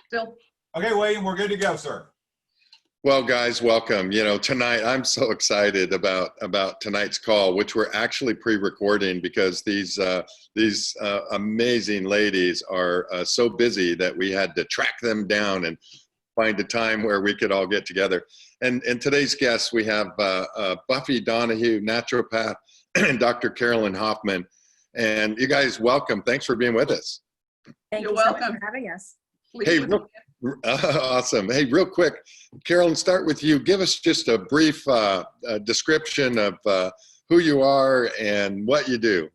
Still. Okay, William, we're good to go, sir. Well, guys, welcome. You know, tonight I'm so excited about tonight's call, which we're actually pre-recording because these amazing ladies are so busy that we had to track them down and find a time where we could all get together. And today's guests, we have Buffy Donahoo, naturopath, and Dr. Carolyn Hoffman. And you guys, welcome. Thanks for being with us. You're welcome. So much for having us. Hey, awesome. Hey, real quick, Carolyn, start with you. Give us just a brief description of who you are and what you do.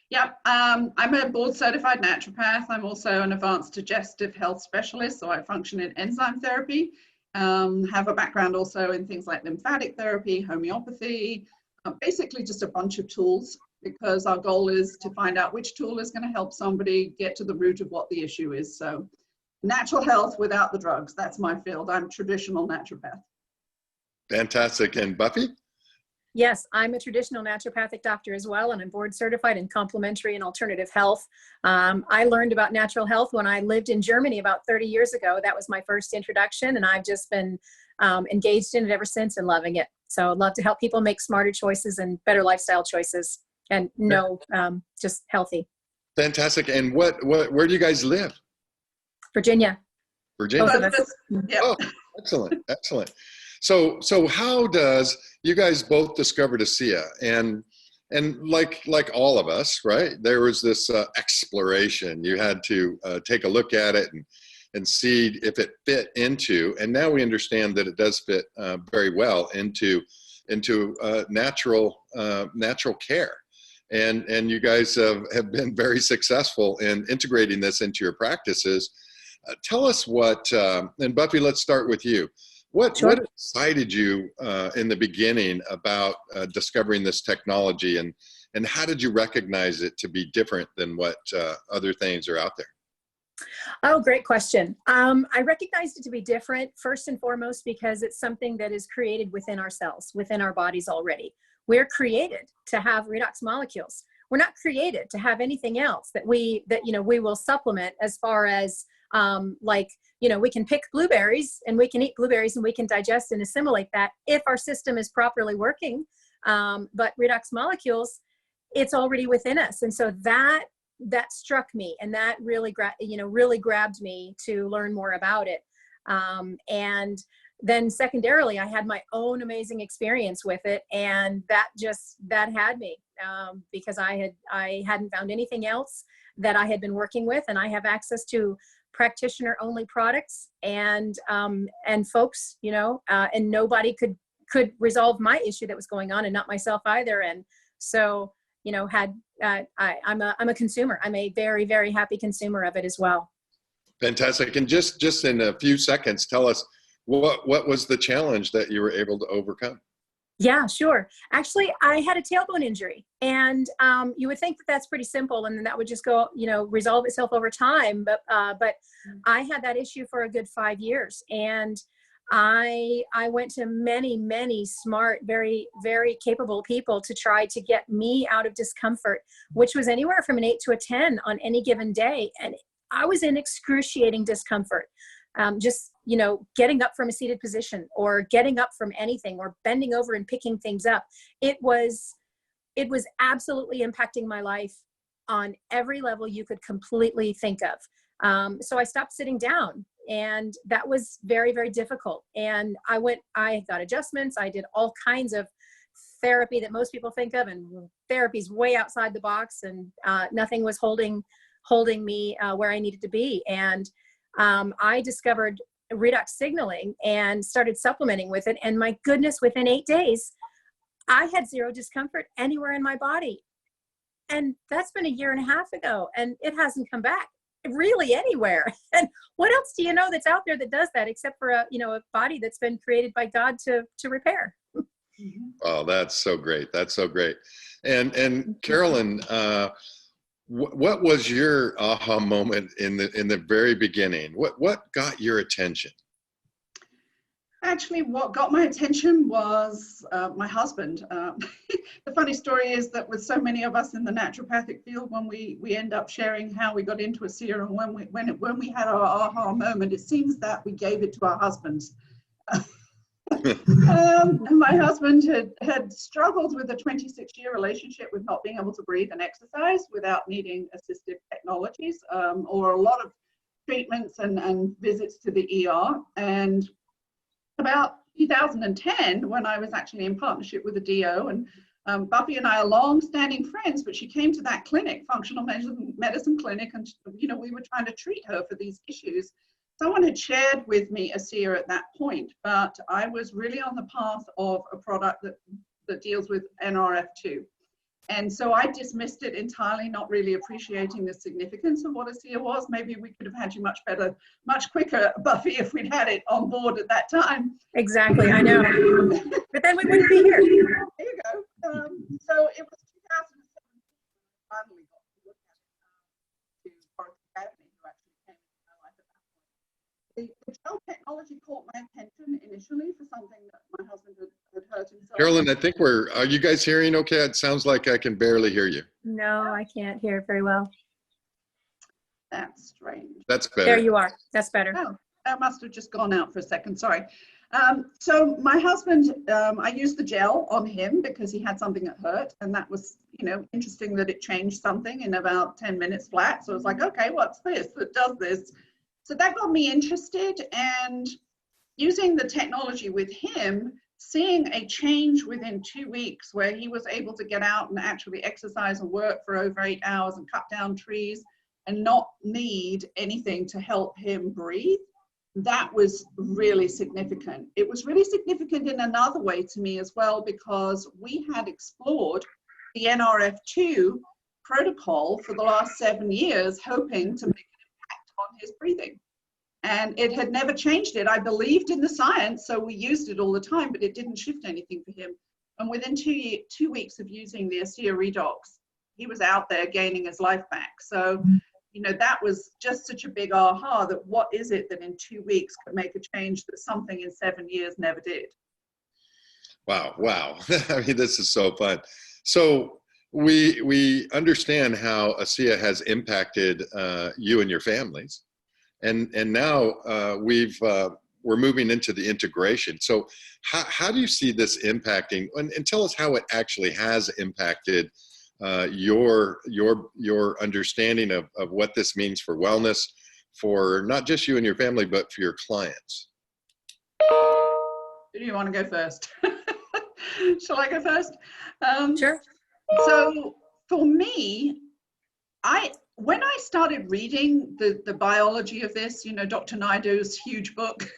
Yeah, I'm a board certified naturopath. I'm also an advanced digestive health specialist, so I function in enzyme therapy. Have a background also in things like lymphatic therapy, homeopathy, basically just a bunch of tools, because our goal is to find out which tool is going to help somebody get to the root of what the issue is. So natural health without the drugs, that's my field. I'm traditional naturopath. Fantastic. And Buffy? Yes, I'm a traditional naturopathic doctor as well, and I'm board certified in complementary and alternative health. I learned about natural health when I lived in Germany about 30 years ago. That was my first introduction, and I've just been engaged in it ever since and loving it. So I'd love to help people make smarter choices and better lifestyle choices, and just healthy. Fantastic. And where do you guys live? Virginia. Virginia. Both of us. Yep. Oh, excellent, excellent. So how does, you guys both discovered ASEA, and like all of us, right? There was this exploration. You had to take a look at it and see if it fit into, and now we understand that it does fit very well into natural care. And you guys have been very successful in integrating this into your practices. Tell us what, and Buffy, let's start with you. What excited you in the beginning about discovering this technology, and how did you recognize it to be different than what other things are out there? Oh, great question. I recognized it to be different, first and foremost, because it's something that is created within ourselves, within our bodies already. We're created to have redox molecules. We're not created to have anything else that we will supplement, as far as we can pick blueberries and we can eat blueberries and we can digest and assimilate that if our system is properly working. But redox molecules, it's already within us. And so that struck me, and that really grabbed me to learn more about it. And then secondarily, I had my own amazing experience with it, and that had me, because I hadn't found anything else that I had been working with, and I have access to practitioner only products and folks, and nobody could resolve my issue that was going on, and not myself either. And so, I'm a consumer. I'm a very, very happy consumer of it as well. Fantastic. And just in a few seconds, tell us what was the challenge that you were able to overcome? Yeah, sure. Actually, I had a tailbone injury, and you would think that that's pretty simple, and that would just go, resolve itself over time. But I had that issue for a good 5 years, and I went to many, many smart, very, very capable people to try to get me out of discomfort, which was anywhere from an 8 to a 10 on any given day, and I was in excruciating discomfort. Getting up from a seated position, or getting up from anything, or bending over and picking things up. It was absolutely impacting my life on every level you could completely think of. So I stopped sitting down, and that was very, very difficult. And I got adjustments. I did all kinds of therapy that most people think of, and therapy's way outside the box, and nothing was holding me where I needed to be. And I discovered redox signaling and started supplementing with it. And my goodness, within 8 days, I had zero discomfort anywhere in my body. And that's been 1.5 years ago, and it hasn't come back really anywhere. And what else do you know that's out there that does that, except for a body that's been created by God to repair? Oh, that's so great. That's so great. And Carolyn, what was your aha moment in the very beginning? What got your attention? Actually, what got my attention was my husband. The funny story is that with so many of us in the naturopathic field, when we end up sharing how we got into ASEA and when we had our aha moment, it seems that we gave it to our husbands. My husband had struggled with a 26-year relationship with not being able to breathe and exercise without needing assistive technologies, or a lot of treatments and visits to the ER. And about 2010, when I was actually in partnership with the DO, and Buffy and I are long-standing friends, but she came to that clinic, functional medicine clinic, and we were trying to treat her for these issues. Someone had shared with me ASEA at that point, but I was really on the path of a product that deals with NRF2. And so I dismissed it entirely, not really appreciating the significance of what ASEA was. Maybe we could have had you much better, much quicker, Buffy, if we'd had it on board at that time. Exactly, I know. But then we wouldn't be here. There you go. So it was 2007 finally got to look at it, to Forest Academy, who actually came into my life at that point. The gel technology caught my attention initially for something that my husband had hurt himself. Carolyn, I think are you guys hearing okay? It sounds like I can barely hear you. No, I can't hear it very well. That's strange. That's better. There you are. That's better. Oh, that must have just gone out for a second. Sorry. So my husband, I used the gel on him because he had something that hurt, and that was, interesting that it changed something in about 10 minutes flat. So I was like, okay, what's this that does this? So that got me interested, and using the technology with him, seeing a change within 2 weeks where he was able to get out and actually exercise and work for over 8 hours and cut down trees and not need anything to help him breathe. That was really significant. It was really significant in another way to me as well, because we had explored the NRF2 protocol for the last 7 years, hoping to make an impact on his breathing. And it had never changed it. I believed in the science, so we used it all the time, but it didn't shift anything for him. And within 2 weeks of using the ASEA redox, he was out there gaining his life back. So, that was just such a big aha, that what is it that in 2 weeks could make a change that something in 7 years never did? Wow. I mean, this is so fun. So we understand how ASEA has impacted you and your families. And now we're moving into the integration. So how do you see this impacting, and tell us how it actually has impacted your understanding of what this means for wellness, for not just you and your family, but for your clients? Do you want to go first? Shall I go first? Sure. So for me, when I started reading the biology of this, Dr. Naidu's huge book,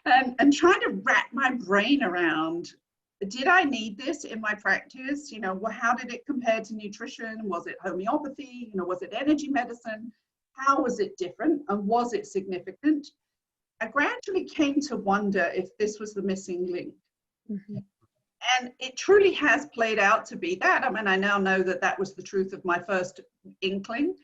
and trying to wrap my brain around, did I need this in my practice? How did it compare to nutrition? Was it homeopathy? Was it energy medicine? How was it different? And was it significant? I gradually came to wonder if this was the missing link. Mm-hmm. And it truly has played out to be that. I mean, I now know that that was the truth of my first inkling.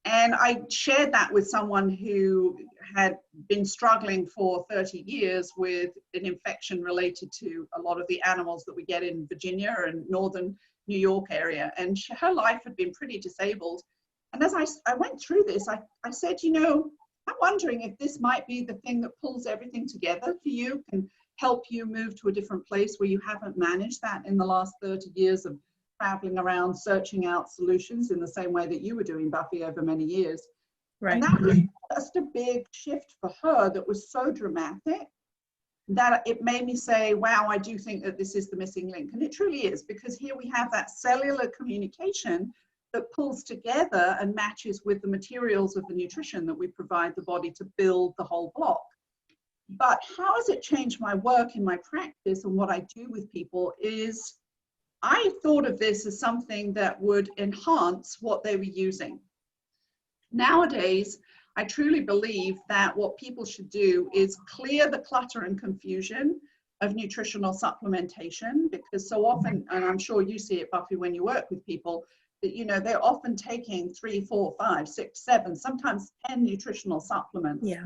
And I shared that with someone who had been struggling for 30 years with an infection related to a lot of the animals that we get in Virginia and northern New York area. And her life had been pretty disabled. And as I went through this, I said, I'm wondering if this might be the thing that pulls everything together for you, can help you move to a different place where you haven't managed that in the last 30 years of traveling around, searching out solutions in the same way that you were doing, Buffy, over many years. Right. And that was just a big shift for her that was so dramatic that it made me say, wow, I do think that this is the missing link. And it truly is, because here we have that cellular communication that pulls together and matches with the materials of the nutrition that we provide the body to build the whole block. But how has it changed my work in my practice and what I do with people is I thought of this as something that would enhance what they were using. Nowadays, I truly believe that what people should do is clear the clutter and confusion of nutritional supplementation, because so often, and I'm sure you see it, Buffy, when you work with people, that they're often taking 3, 4, 5, 6, 7, sometimes 10 nutritional supplements. Yeah.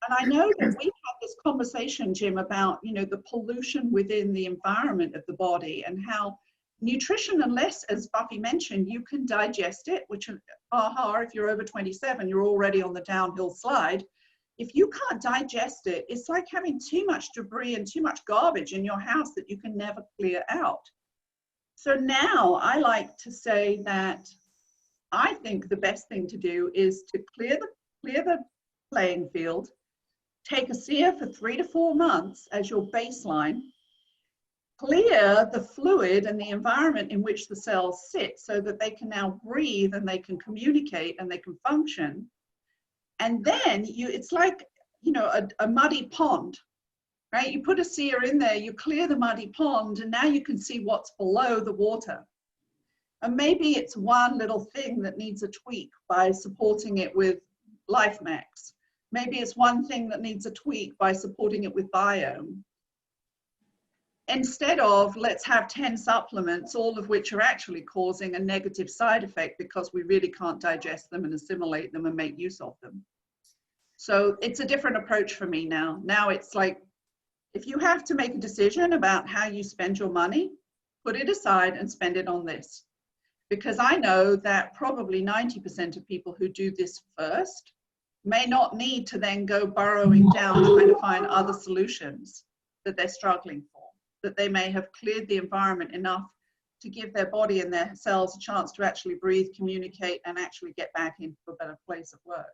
And I know that we've had this conversation, Jim, about, you know, the pollution within the environment of the body and how nutrition, unless, as Buffy mentioned, you can digest it, which, if you're over 27, you're already on the downhill slide. If you can't digest it, it's like having too much debris and too much garbage in your house that you can never clear out. So now I like to say that I think the best thing to do is to clear the playing field, take ASEA for 3 to 4 months as your baseline, clear the fluid and the environment in which the cells sit so that they can now breathe and they can communicate and they can function. And then it's like, you know, a muddy pond, right? You put ASEA in there, you clear the muddy pond, and now you can see what's below the water. And maybe it's one little thing that needs a tweak by supporting it with LifeMax. Maybe it's one thing that needs a tweak by supporting it with Biome. Instead of let's have 10 supplements, all of which are actually causing a negative side effect because we really can't digest them and assimilate them and make use of them. So it's a different approach for me now. Now it's like, if you have to make a decision about how you spend your money, put it aside and spend it on this. Because I know that probably 90% of people who do this first may not need to then go burrowing down trying to find other solutions that they're struggling for, that they may have cleared the environment enough to give their body and their cells a chance to actually breathe, communicate, and actually get back into a better place of work.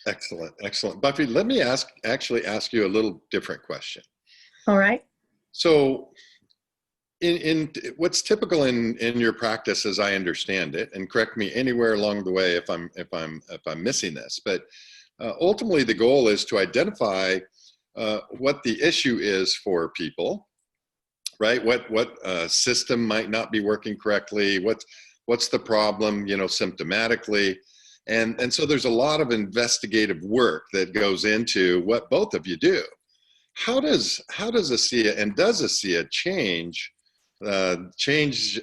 Excellent, excellent. Buffy, let me actually ask you a little different question. All right. So in what's typical in your practice, as I understand it, and correct me anywhere along the way if I'm missing this, but ultimately the goal is to identify what the issue is for people, right? What system might not be working correctly? What's the problem, you know, symptomatically? And so there's a lot of investigative work that goes into what both of you do. How does ASEA, and does ASEA change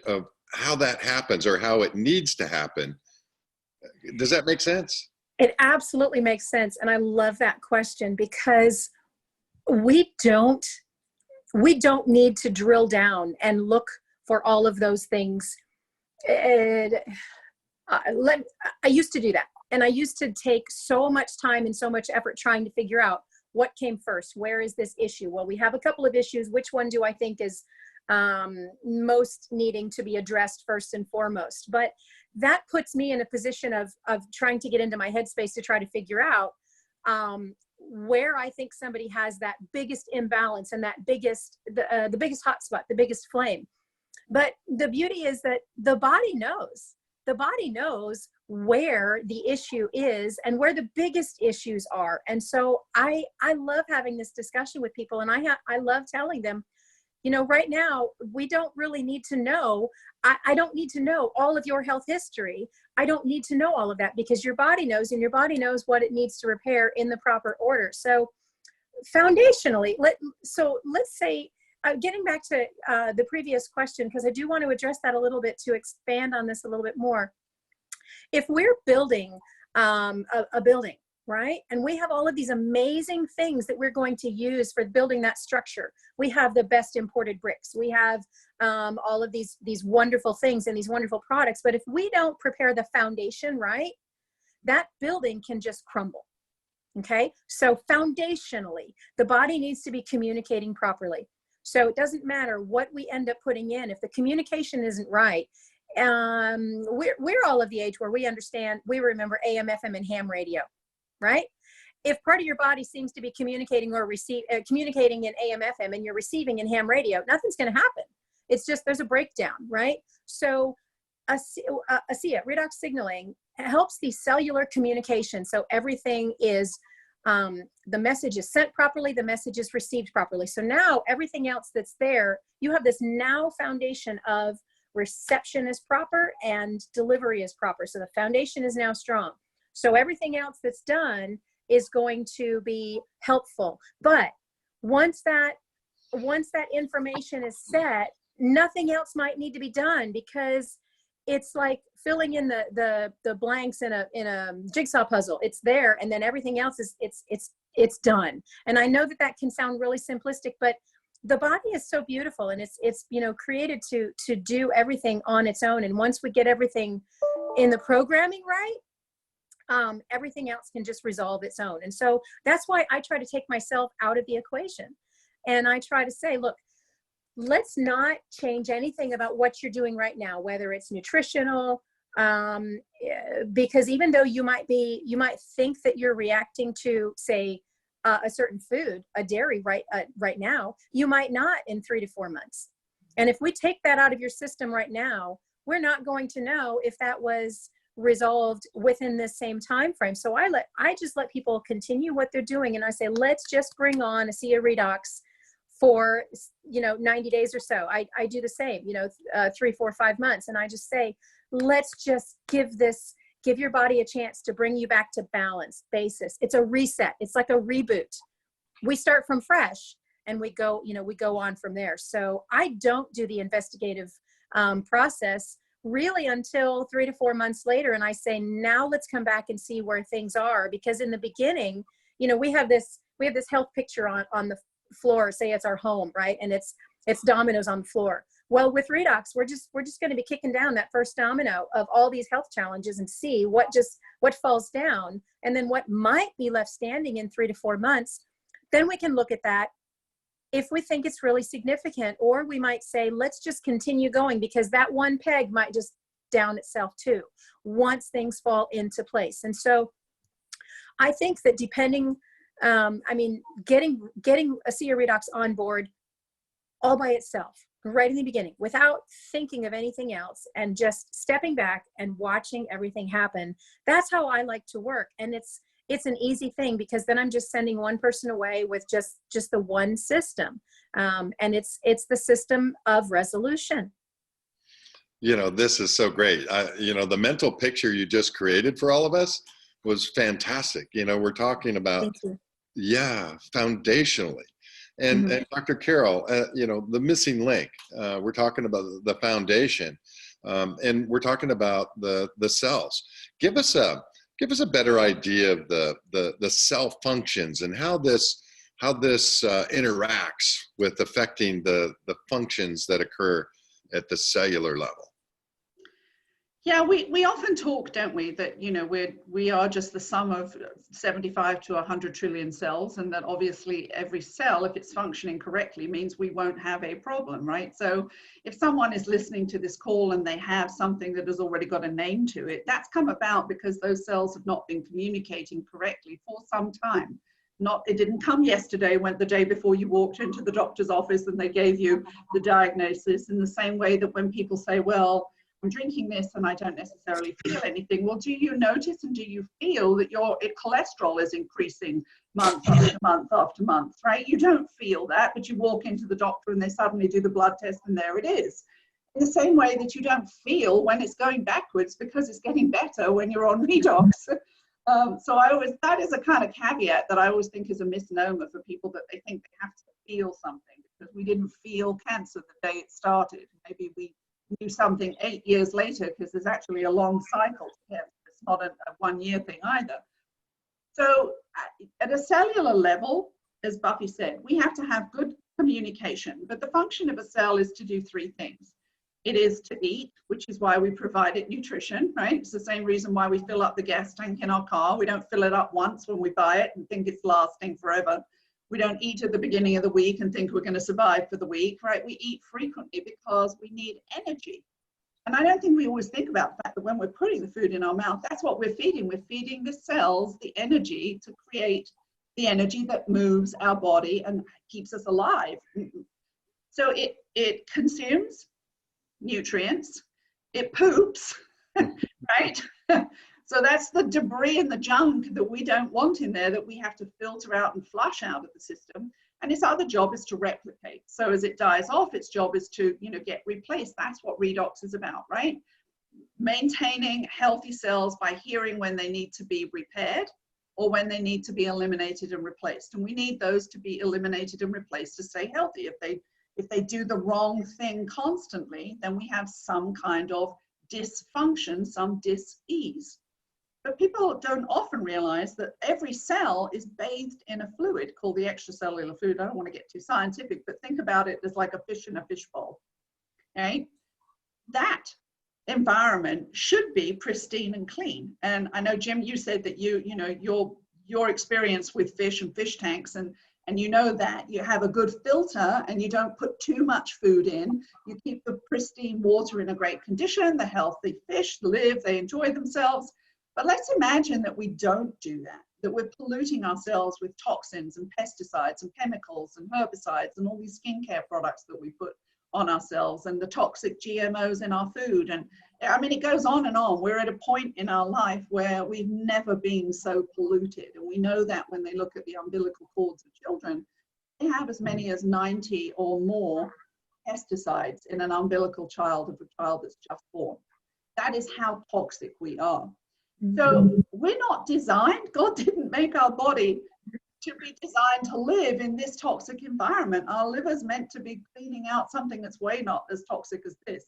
of how that happens or how it needs to happen? Does that make sense? It absolutely makes sense. And I love that question because we don't need to drill down and look for all of those things. I used to do that. And I used to take so much time and so much effort trying to figure out what came first. Where is this issue? Well, we have a couple of issues. Which one do I think is most needing to be addressed first and foremost? But that puts me in a position of trying to get into my headspace to try to figure out where I think somebody has that biggest imbalance and that the biggest hot spot, the biggest flame. But the beauty is that the body knows. The body knows where the issue is and where the biggest issues are. And so I love having this discussion with people, and I love telling them, you know, right now, we don't really need to know. I don't need to know all of your health history. I don't need to know all of that because your body knows, and your body knows what it needs to repair in the proper order. So foundationally, let's say, getting back to the previous question, because I do want to address that a little bit to expand on this a little bit more. If we're building a building, right? And we have all of these amazing things that we're going to use for building that structure. We have the best imported bricks. We have all of these wonderful things and these wonderful products. But if we don't prepare the foundation right, that building can just crumble. Okay? So foundationally, the body needs to be communicating properly. So it doesn't matter what we end up putting in. If the communication isn't right, we're all of the age where we remember AM, FM, and ham radio. Right? If part of your body seems to be communicating or communicating in AM, FM, and you're receiving in ham radio, nothing's going to happen. It's just there's a breakdown, right? So ASEA, redox signaling, helps the cellular communication. So everything is, the message is sent properly, the message is received properly. So now everything else that's there, you have this now foundation of reception is proper and delivery is proper. So the foundation is now strong. So everything else that's done is going to be helpful. But once that information is set, nothing else might need to be done because it's like filling in the blanks in a jigsaw puzzle. It's there, and then everything else is it's done. And I know that that can sound really simplistic, but the body is so beautiful, and it's you know, created to do everything on its own. And once we get everything in the programming right, everything else can just resolve its own. And so that's why I try to take myself out of the equation, and I try to say, look, let's not change anything about what you're doing right now, whether it's nutritional, because even though you might think that you're reacting to, say, a certain food, a dairy right now, you might not in 3 to 4 months. And if we take that out of your system right now, we're not going to know if that was resolved within this same time frame. So I just let people continue what they're doing, and I say, let's just bring on ASEA redox for, you know, 90 days or so. I do the same, you know, 3, 4, 5 months. And I just say, let's just give your body a chance to bring you back to balance, basis. It's a reset. It's like a reboot. We start from fresh, and we go on from there. So I don't do the investigative process really until 3 to 4 months later. And I say, now let's come back and see where things are. Because in the beginning, you know, we have this health picture on the floor, say it's our home, right? And it's dominoes on the floor. Well, with redox, we're just going to be kicking down that first domino of all these health challenges and see what falls down, and then what might be left standing in 3 to 4 months. Then we can look at that if we think it's really significant, or we might say, let's just continue going, because that one peg might just down itself too, once things fall into place. And so I think that depending, I mean, getting ASEA redox on board all by itself, right in the beginning, without thinking of anything else, and just stepping back and watching everything happen. That's how I like to work. And it's an easy thing, because then I'm just sending one person away with just the one system. And it's the system of resolution. You know, this is so great. You know, the mental picture you just created for all of us was fantastic. You know, we're talking about, yeah, foundationally. And, Mm-hmm. and Dr. Carol, you know, the missing link, we're talking about the foundation, and we're talking about the cells. Give us a better idea of the cell functions and how this interacts with affecting the functions that occur at the cellular level. Yeah, we often talk, don't we, that, you know, we are just the sum of 75 to 100 trillion cells, and that obviously every cell, if it's functioning correctly, means we won't have a problem, right? So if someone is listening to this call and they have something that has already got a name to it, that's come about because those cells have not been communicating correctly for some time. It didn't come yesterday, when the day before you walked into the doctor's office and they gave you the diagnosis, in the same way that when people say, well, I'm drinking this and I don't necessarily feel anything. Well, do you notice and do you feel that your cholesterol is increasing month after month after month, right? You don't feel that, but you walk into the doctor and they suddenly do the blood test and there it is. In the same way that you don't feel when it's going backwards, because it's getting better when you're on redox. So that is a kind of caveat that I always think is a misnomer for people, that they think they have to feel something, because we didn't feel cancer the day it started. Maybe we knew something 8 years later, because there's actually a long cycle to cancer. It's not a 1 year thing either. So at a cellular level, as Buffy said, we have to have good communication, but the function of a cell is to do 3 things. It is to eat, which is why we provide it nutrition, right? It's the same reason why we fill up the gas tank in our car. We don't fill it up once when we buy it and think it's lasting forever. We don't eat at the beginning of the week and think we're going to survive for the week, right? We eat frequently because we need energy. And I don't think we always think about the fact that when we're putting the food in our mouth, that's what we're feeding. We're feeding the cells the energy to create the energy that moves our body and keeps us alive. So it consumes nutrients, it poops, right? So that's the debris and the junk that we don't want in there, that we have to filter out and flush out of the system. And its other job is to replicate. So as it dies off, its job is to, you know, get replaced. That's what redox is about, right? Maintaining healthy cells by hearing when they need to be repaired or when they need to be eliminated and replaced. And we need those to be eliminated and replaced to stay healthy. If they do the wrong thing constantly, then we have some kind of dysfunction, some dis-ease. But people don't often realize that every cell is bathed in a fluid called the extracellular fluid. I don't want to get too scientific, but think about it as like a fish in a fishbowl. Okay? That environment should be pristine and clean. And I know, Jim, you said that you know, your experience with fish and fish tanks, and you know that you have a good filter and you don't put too much food in. You keep the pristine water in a great condition. The healthy fish live, they enjoy themselves. But let's imagine that we don't do that, that we're polluting ourselves with toxins and pesticides and chemicals and herbicides and all these skincare products that we put on ourselves, and the toxic GMOs in our food. And I mean, it goes on and on. We're at a point in our life where we've never been so polluted. And we know that when they look at the umbilical cords of children, they have as many as 90 or more pesticides in an umbilical child of a child that's just born. That is how toxic we are. So we're not designed, God didn't make our body to be designed to live in this toxic environment. Our liver's meant to be cleaning out something that's way not as toxic as this.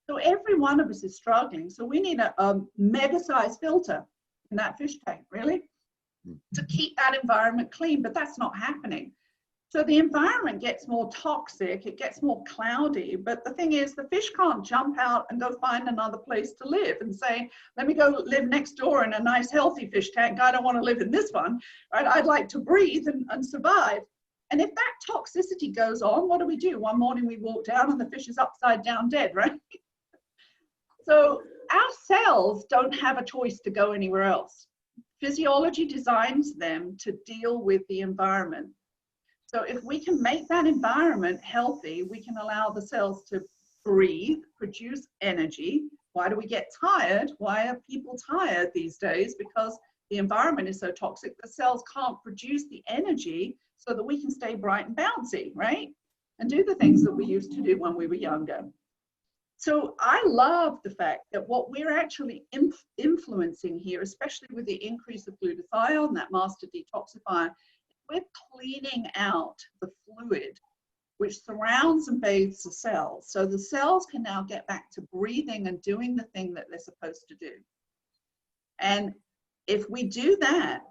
So every one of us is struggling. So we need a mega-sized filter in that fish tank, really, to keep that environment clean, but that's not happening. So the environment gets more toxic, it gets more cloudy, but the thing is, the fish can't jump out and go find another place to live and say, let me go live next door in a nice healthy fish tank. I don't want to live in this one, right? I'd like to breathe and survive. And if that toxicity goes on, what do? One morning we walk down and the fish is upside down dead, right? So our cells don't have a choice to go anywhere else. Physiology designs them to deal with the environment. So if we can make that environment healthy, we can allow the cells to breathe, produce energy. Why do we get tired? Why are people tired these days? Because the environment is so toxic, the cells can't produce the energy so that we can stay bright and bouncy, right? And do the things that we used to do when we were younger. So I love the fact that what we're actually influencing here, especially with the increase of glutathione, that master detoxifier, we're cleaning out the fluid which surrounds and bathes the cells. So the cells can now get back to breathing and doing the thing that they're supposed to do. And if we do that,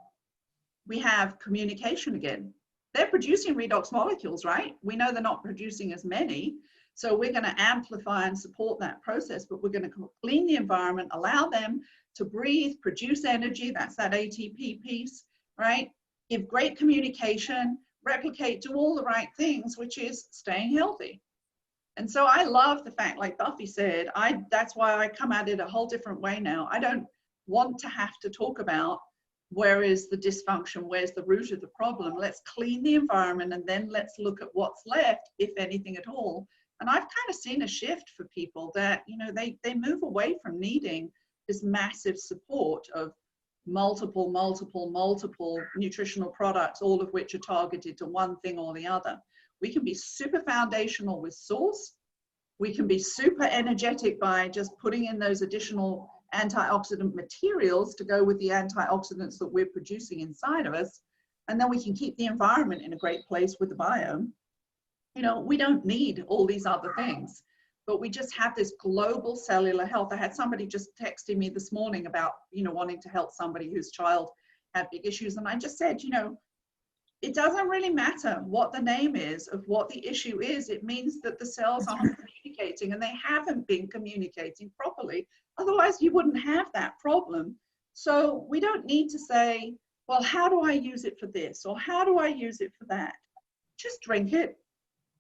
we have communication again. They're producing redox molecules, right? We know they're not producing as many. So we're going to amplify and support that process, but we're going to clean the environment, allow them to breathe, produce energy. That's that ATP piece, right? Give great communication, replicate, do all the right things, which is staying healthy. And so I love the fact, like Buffy said, that's why I come at it a whole different way now. I don't want to have to talk about where is the dysfunction, where's the root of the problem. Let's clean the environment and then let's look at what's left, if anything at all. And I've kind of seen a shift for people that, you know, they move away from needing this massive support of multiple nutritional products, all of which are targeted to one thing or the other. We can be super foundational with source. We can be super energetic by just putting in those additional antioxidant materials to go with the antioxidants that we're producing inside of us. And then we can keep the environment in a great place with the biome. You know, we don't need all these other things, but we just have this global cellular health. I had somebody just texting me this morning about, you know, wanting to help somebody whose child had big issues. And I just said, you know, it doesn't really matter what the name is of what the issue is. It means that the cells aren't communicating, and they haven't been communicating properly. Otherwise, you wouldn't have that problem. So we don't need to say, well, how do I use it for this? Or how do I use it for that? Just drink it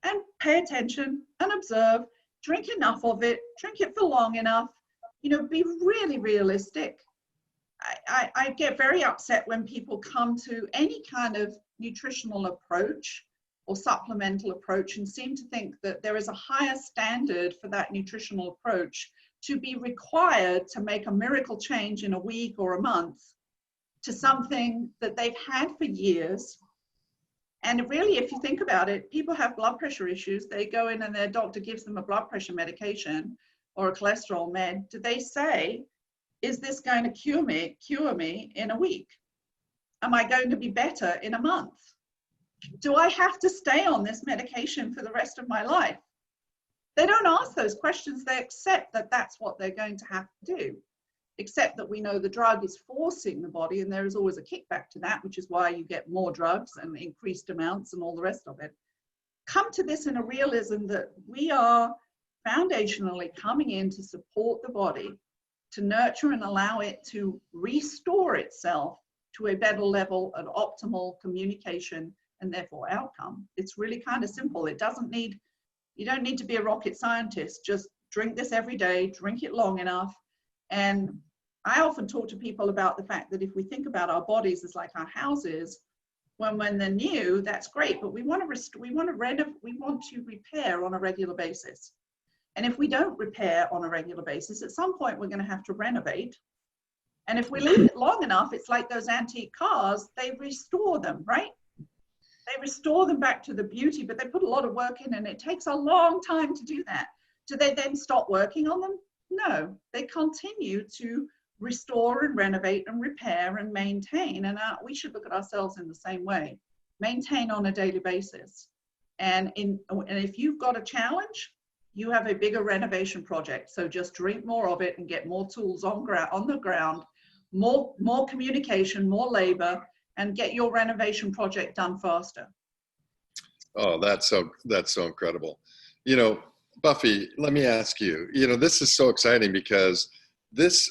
and pay attention and observe. Drink enough of it, drink it for long enough, you know, be really realistic. I get very upset when people come to any kind of nutritional approach or supplemental approach and seem to think that there is a higher standard for that nutritional approach to be required to make a miracle change in a week or a month to something that they've had for years. And really, if you think about it, people have blood pressure issues. They go in and their doctor gives them a blood pressure medication or a cholesterol med. Do they say, is this going to cure me in a week? Am I going to be better in a month? Do I have to stay on this medication for the rest of my life? They don't ask those questions. They accept that that's what they're going to have to do, except that we know the drug is forcing the body, and there is always a kickback to that, which is why you get more drugs and increased amounts and all the rest of it. Come to this in a realism that we are foundationally coming in to support the body, to nurture and allow it to restore itself to a better level of optimal communication and therefore outcome. It's really kind of simple. It doesn't need, you don't need to be a rocket scientist. Just drink this every day, drink it long enough. And I often talk to people about the fact that if we think about our bodies as like our houses, when they're new, that's great, but we want to repair on a regular basis. And if we don't repair on a regular basis, at some point we're going to have to renovate. And if we leave it long enough, it's like those antique cars, they restore them, right? They restore them back to the beauty, but they put a lot of work in, and it takes a long time to do that. Do they then stop working on them? No, they continue to restore and renovate and repair and maintain. And we should look at ourselves in the same way. Maintain on a daily basis. And if you've got a challenge, you have a bigger renovation project. So just drink more of it and get more tools on the ground, more communication, more labor, and get your renovation project done faster. Oh, that's so incredible. You know, Buffy, let me ask you, you know, this is so exciting because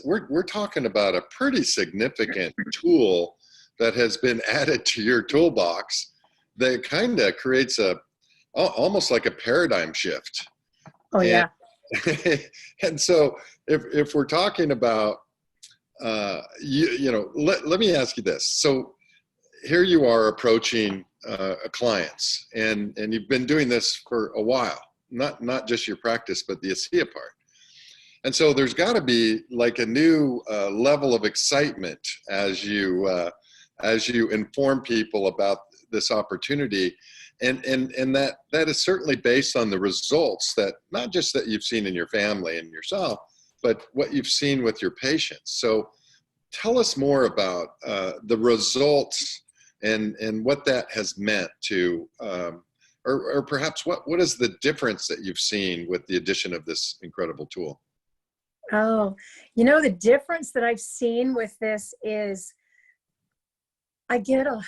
we're talking about a pretty significant tool that has been added to your toolbox that kind of creates almost like a paradigm shift. Oh, yeah. And so if we're talking about, let me ask you this. So here you are approaching clients, and you've been doing this for a while, not just your practice, but the ASEA part. And so there's got to be like a new level of excitement as you inform people about this opportunity. And that is certainly based on the results that, not just that you've seen in your family and yourself, but what you've seen with your patients. So tell us more about the results and what that has meant to, or perhaps what is the difference that you've seen with the addition of this incredible tool? Oh, you know, the difference that I've seen with this is I get a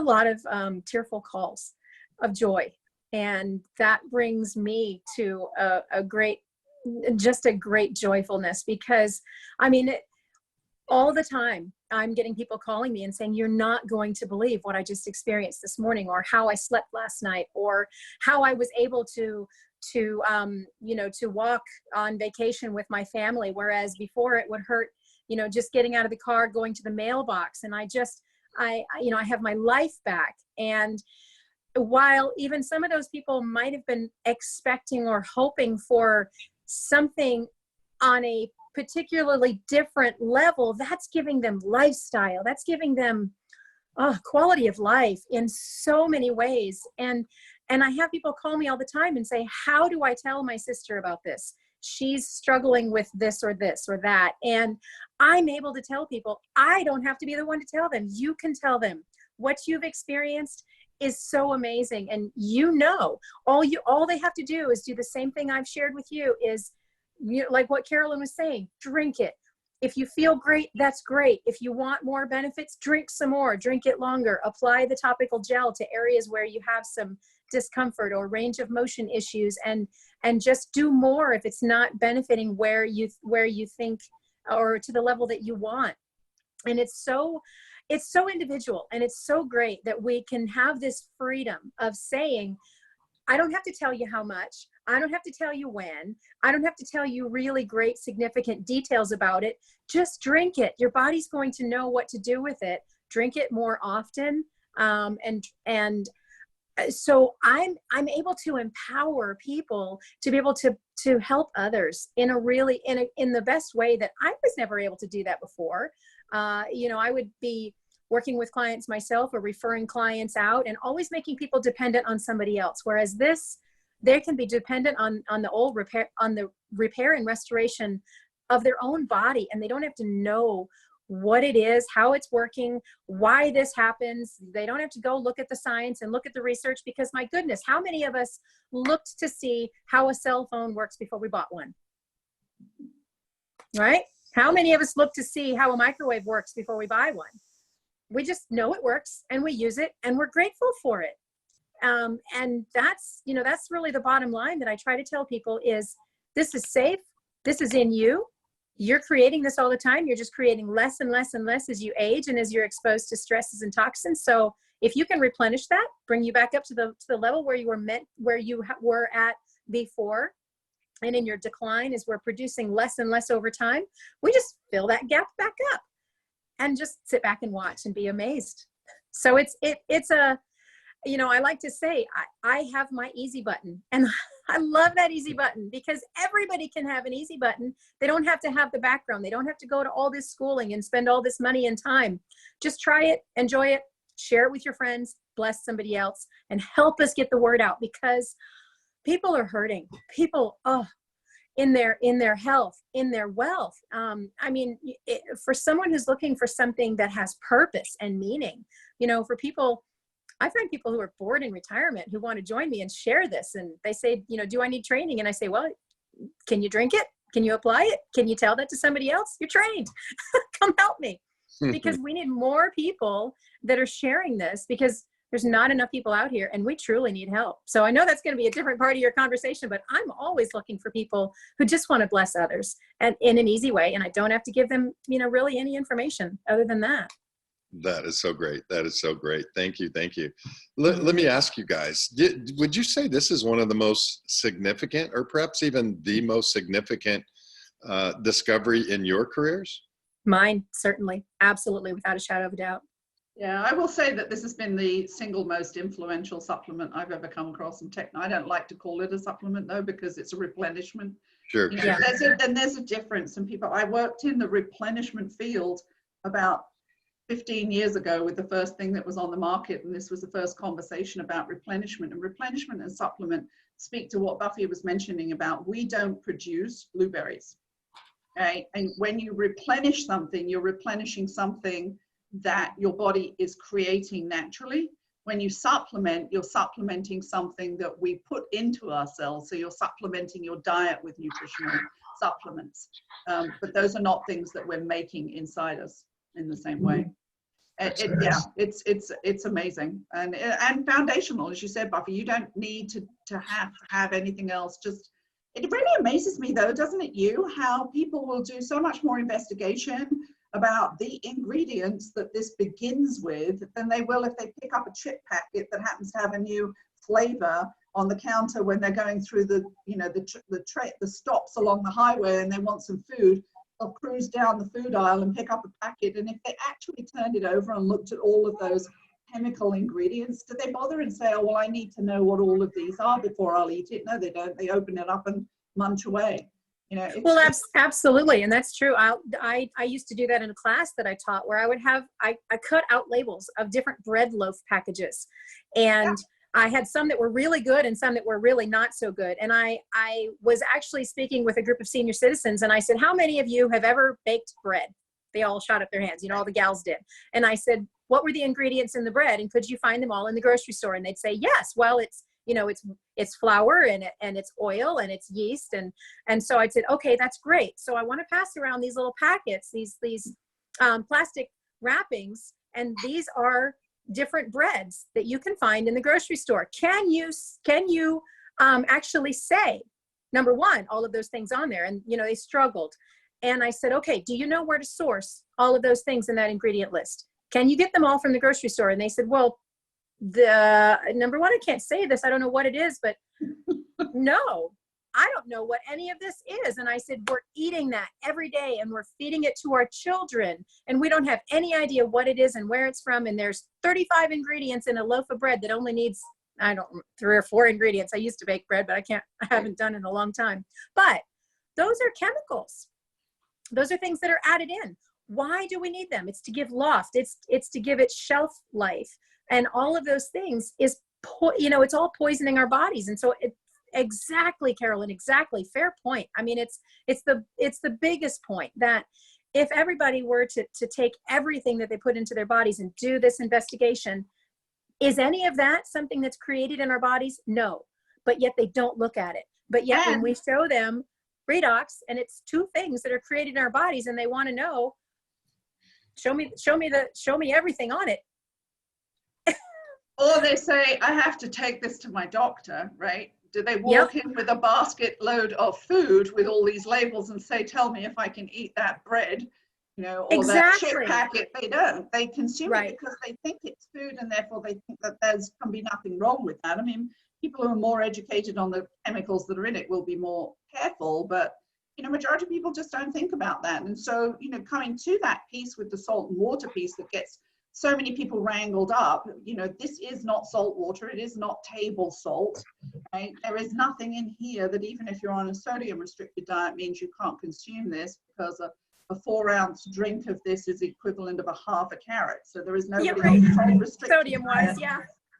lot of tearful calls of joy, and that brings me to a great joyfulness, because I mean, all the time I'm getting people calling me and saying, you're not going to believe what I just experienced this morning, or how I slept last night, or how I was able to walk on vacation with my family, whereas before it would hurt, you know, just getting out of the car, going to the mailbox, and I have my life back. And while even some of those people might have been expecting or hoping for something on a particularly different level, that's giving them lifestyle, that's giving them quality of life in so many ways. And I have people call me all the time and say, how do I tell my sister about this? She's struggling with this or that. And I'm able to tell people, I don't have to be the one to tell them. You can tell them. What you've experienced is so amazing. And you know, all they have to do is do the same thing I've shared with you, is, you know, like what Carolyn was saying, drink it. If you feel great, that's great. If you want more benefits, drink some more, drink it longer, apply the topical gel to areas where you have some discomfort or range of motion issues, and just do more if it's not benefiting where you think, or to the level that you want. And it's so individual, and it's so great that we can have this freedom of saying, I don't have to tell you how much, I don't have to tell you when, I don't have to tell you really great significant details about it. Just drink it. Your body's going to know what to do with it. Drink it more often. So I'm able to empower people to be able to help others in the best way that I was never able to do that before. I would be working with clients myself or referring clients out and always making people dependent on somebody else. Whereas they can be dependent on the repair and restoration of their own body, and they don't have to know what it is, how it's working, why this happens. They don't have to go look at the science and look at the research, because my goodness, how many of us looked to see how a cell phone works before we bought one? Right? How many of us look to see how a microwave works before we buy one? We just know it works and we use it and we're grateful for it. And that's, you know, that's really the bottom line that I try to tell people is this is safe. This is in you. You're creating this all the time. You're just creating less and less and less as you age and as you're exposed to stresses and toxins. So if you can replenish that, bring you back up to the level where you were at before, and in your decline as we're producing less and less over time, we just fill that gap back up and just sit back and watch and be amazed. So it's a, you know, I like to say, I have my easy button, and I love that easy button because everybody can have an easy button. They don't have to have the background. They don't have to go to all this schooling and spend all this money and time. Just try it, enjoy it, share it with your friends, bless somebody else, and help us get the word out, because people are hurting. People, in their health, in their wealth. I mean, for someone who's looking for something that has purpose and meaning, you know, for people, I find people who are bored in retirement who want to join me and share this. And they say, you know, do I need training? And I say, well, can you drink it? Can you apply it? Can you tell that to somebody else? You're trained. Come help me. Because we need more people that are sharing this, because there's not enough people out here and we truly need help. So I know that's going to be a different part of your conversation, but I'm always looking for people who just want to bless others and in an easy way. And I don't have to give them, you know, really any information other than that. That is so great. That is so great. Thank you. Thank you. Let me ask you guys, would you say this is one of the most significant, or perhaps even the most significant discovery in your careers? Mine, certainly. Absolutely. Without a shadow of a doubt. Yeah, I will say that this has been the single most influential supplement I've ever come across in tech. I don't like to call it a supplement though, because it's a replenishment. Sure. You know, there's a difference. And people, I worked in the replenishment field about 15 years ago with the first thing that was on the market, and this was the first conversation about replenishment. And replenishment and supplement speak to what Buffy was mentioning about we don't produce blueberries. Okay? And when you replenish something, you're replenishing something that your body is creating naturally. When you supplement, you're supplementing something that we put into our cells. So you're supplementing your diet with nutritional supplements. But those are not things that we're making inside us in the same way. Yeah, it's amazing and foundational, as you said, Buffy. You don't need to have anything else. Just, it really amazes me though, doesn't it, you, how people will do so much more investigation about the ingredients that this begins with than they will if they pick up a chip packet that happens to have a new flavor on the counter when they're going through the, you know, the stops along the highway and they want some food. They'll cruise down the food aisle and pick up a packet, and if they actually turned it over and looked at all of those chemical ingredients, do they bother and say, oh well, I need to know what all of these are before I'll eat it? No, they don't. They open it up and munch away. You know, well, absolutely. And that's true. I used to do that in a class that I taught, where I would have, I cut out labels of different bread loaf packages. And I had some that were really good and some that were really not so good. And I was actually speaking with a group of senior citizens, and I said, how many of you have ever baked bread? They all shot up their hands, you know, all the gals did. And I said, what were the ingredients in the bread? And could you find them all in the grocery store? And they'd say, yes. Well, it's, you know, it's flour and it's oil and it's yeast. And so I said, okay, that's great. So I want to pass around these little packets, these plastic wrappings, and these are different breads that you can find in the grocery store. Can you actually say, number one, all of those things on there? And, you know, they struggled. And I said, okay, do you know where to source all of those things in that ingredient list? Can you get them all from the grocery store? And they said, well, the number one, I can't say this, I don't know what it is, but no, I don't know what any of this is. And I said, we're eating that every day and we're feeding it to our children, and we don't have any idea what it is and where it's from. And there's 35 ingredients in a loaf of bread that only needs, I don't know, 3 or 4 ingredients. I used to bake bread, but I haven't done it in a long time. But those are chemicals. Those are things that are added in. Why do we need them? It's to give loft. It's to give it shelf life. And all of those things is, you know, it's all poisoning our bodies. And so exactly, Carolyn, exactly. Fair point. I mean, it's the biggest point that if everybody were to take everything that they put into their bodies and do this investigation, is any of that something that's created in our bodies? No, but yet they don't look at it. But yet when we show them redox and it's two things that are created in our bodies and they want to know, show me everything on it. Or they say, I have to take this to my doctor, right? Do they walk in with a basket load of food with all these labels and say, tell me if I can eat that bread, you know, or that chip packet? They don't. They consume it because they think it's food, and therefore they think that can be nothing wrong with that. I mean, people who are more educated on the chemicals that are in it will be more careful, but, you know, majority of people just don't think about that. And so, you know, coming to that piece with the salt and water piece that gets so many people wrangled up, you know, this is not salt water. It is not table salt, right? There is nothing in here that, even if you're on a sodium restricted diet, means you can't consume this, because a 4-ounce drink of this is equivalent of a half a carrot. So there is nobody on salt restricted Sodium wise,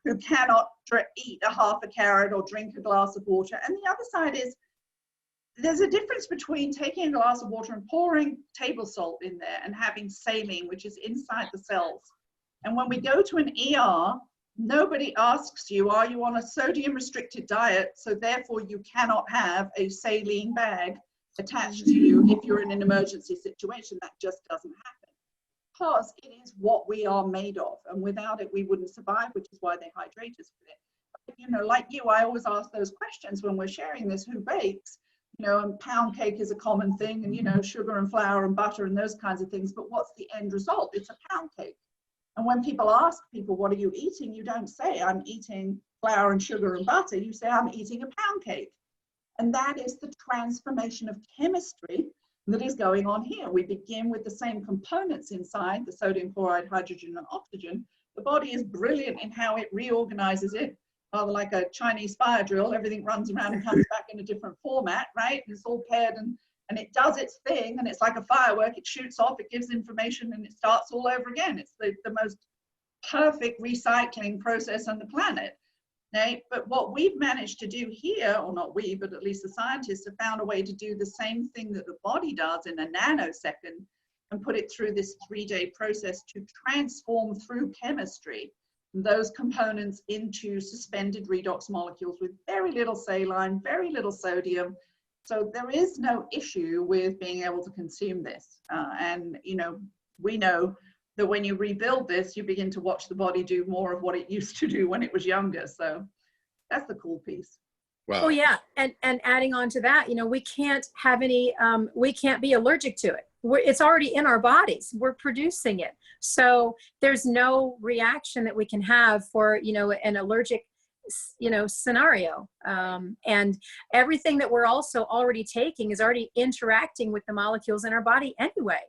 who cannot eat a half a carrot or drink a glass of water. And the other side is, there's a difference between taking a glass of water and pouring table salt in there and having saline, which is inside the cells. And when we go to an ER, nobody asks you, are you on a sodium restricted diet? So therefore you cannot have a saline bag attached to you if you're in an emergency situation. That just doesn't happen, because it is what we are made of. And without it, we wouldn't survive, which is why they hydrate us with it. But, you know, like you, I always ask those questions when we're sharing this, who bakes? You know, and pound cake is a common thing, and, you know, sugar and flour and butter and those kinds of things. But what's the end result? It's a pound cake. And when people ask people, what are you eating? You don't say, I'm eating flour and sugar and butter. You say, I'm eating a pound cake. And that is the transformation of chemistry that is going on here. We begin with the same components inside, the sodium chloride, hydrogen, and oxygen. The body is brilliant in how it reorganizes it, rather like a Chinese fire drill. Everything runs around and comes back in a different format, right? It's all paired and it does its thing, and it's like a firework. It shoots off, it gives information, and it starts all over again. It's the most perfect recycling process on the planet. Okay? But what we've managed to do here, or not we, but at least the scientists have found a way to do the same thing that the body does in a nanosecond, and put it through this 3-day process to transform through chemistry those components into suspended redox molecules with very little saline, very little sodium. So there is no issue with being able to consume this. And, you know, we know that when you rebuild this, you begin to watch the body do more of what it used to do when it was younger. So that's the cool piece. Wow. Oh yeah, and adding on to that, you know, we can't have any, we can't be allergic to it. It's already in our bodies. We're producing it. So there's no reaction that we can have for, you know, an allergic, you know, scenario. And everything that we're also already taking is already interacting with the molecules in our body anyway.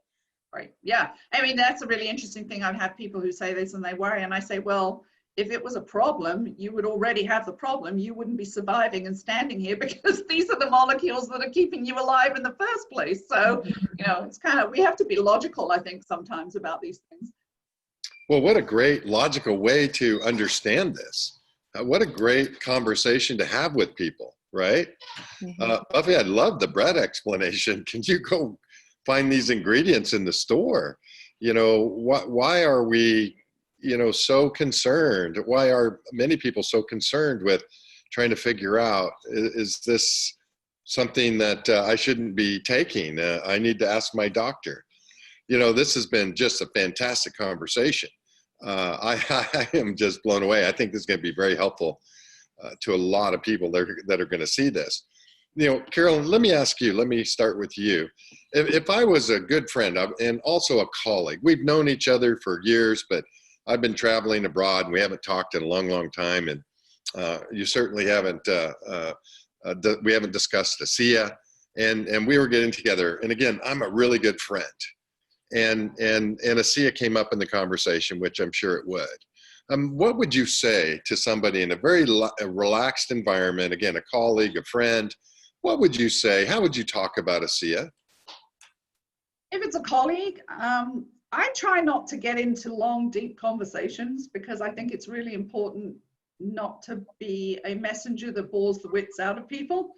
Right. Yeah. I mean, that's a really interesting thing. I've had people who say this and they worry, and I say, well, if it was a problem, you would already have the problem. You wouldn't be surviving and standing here, because these are the molecules that are keeping you alive in the first place. So, you know, it's kind of, we have to be logical, I think, sometimes about these things. Well, what a great logical way to understand this. What a great conversation to have with people, right? Buffy, I love the bread explanation. Can you go find these ingredients in the store? You know, why are we, you know, so concerned? Why are many people so concerned with trying to figure out, is this something that I shouldn't be taking? I need to ask my doctor. You know, this has been just a fantastic conversation. I am just blown away. I think this is going to be very helpful to a lot of people that are going to see this. You know, Carolyn, let me ask you, let me start with you. If I was a good friend and also a colleague, we've known each other for years, but I've been traveling abroad and we haven't talked in a long, long time. And you certainly haven't, we haven't discussed ASEA, and we were getting together. And again, I'm a really good friend. And ASEA came up in the conversation, which I'm sure it would. What would you say to somebody in a very relaxed environment, again, a colleague, a friend? What would you say? How would you talk about ASEA? If it's a colleague, I try not to get into long, deep conversations, because I think it's really important not to be a messenger that bores the wits out of people.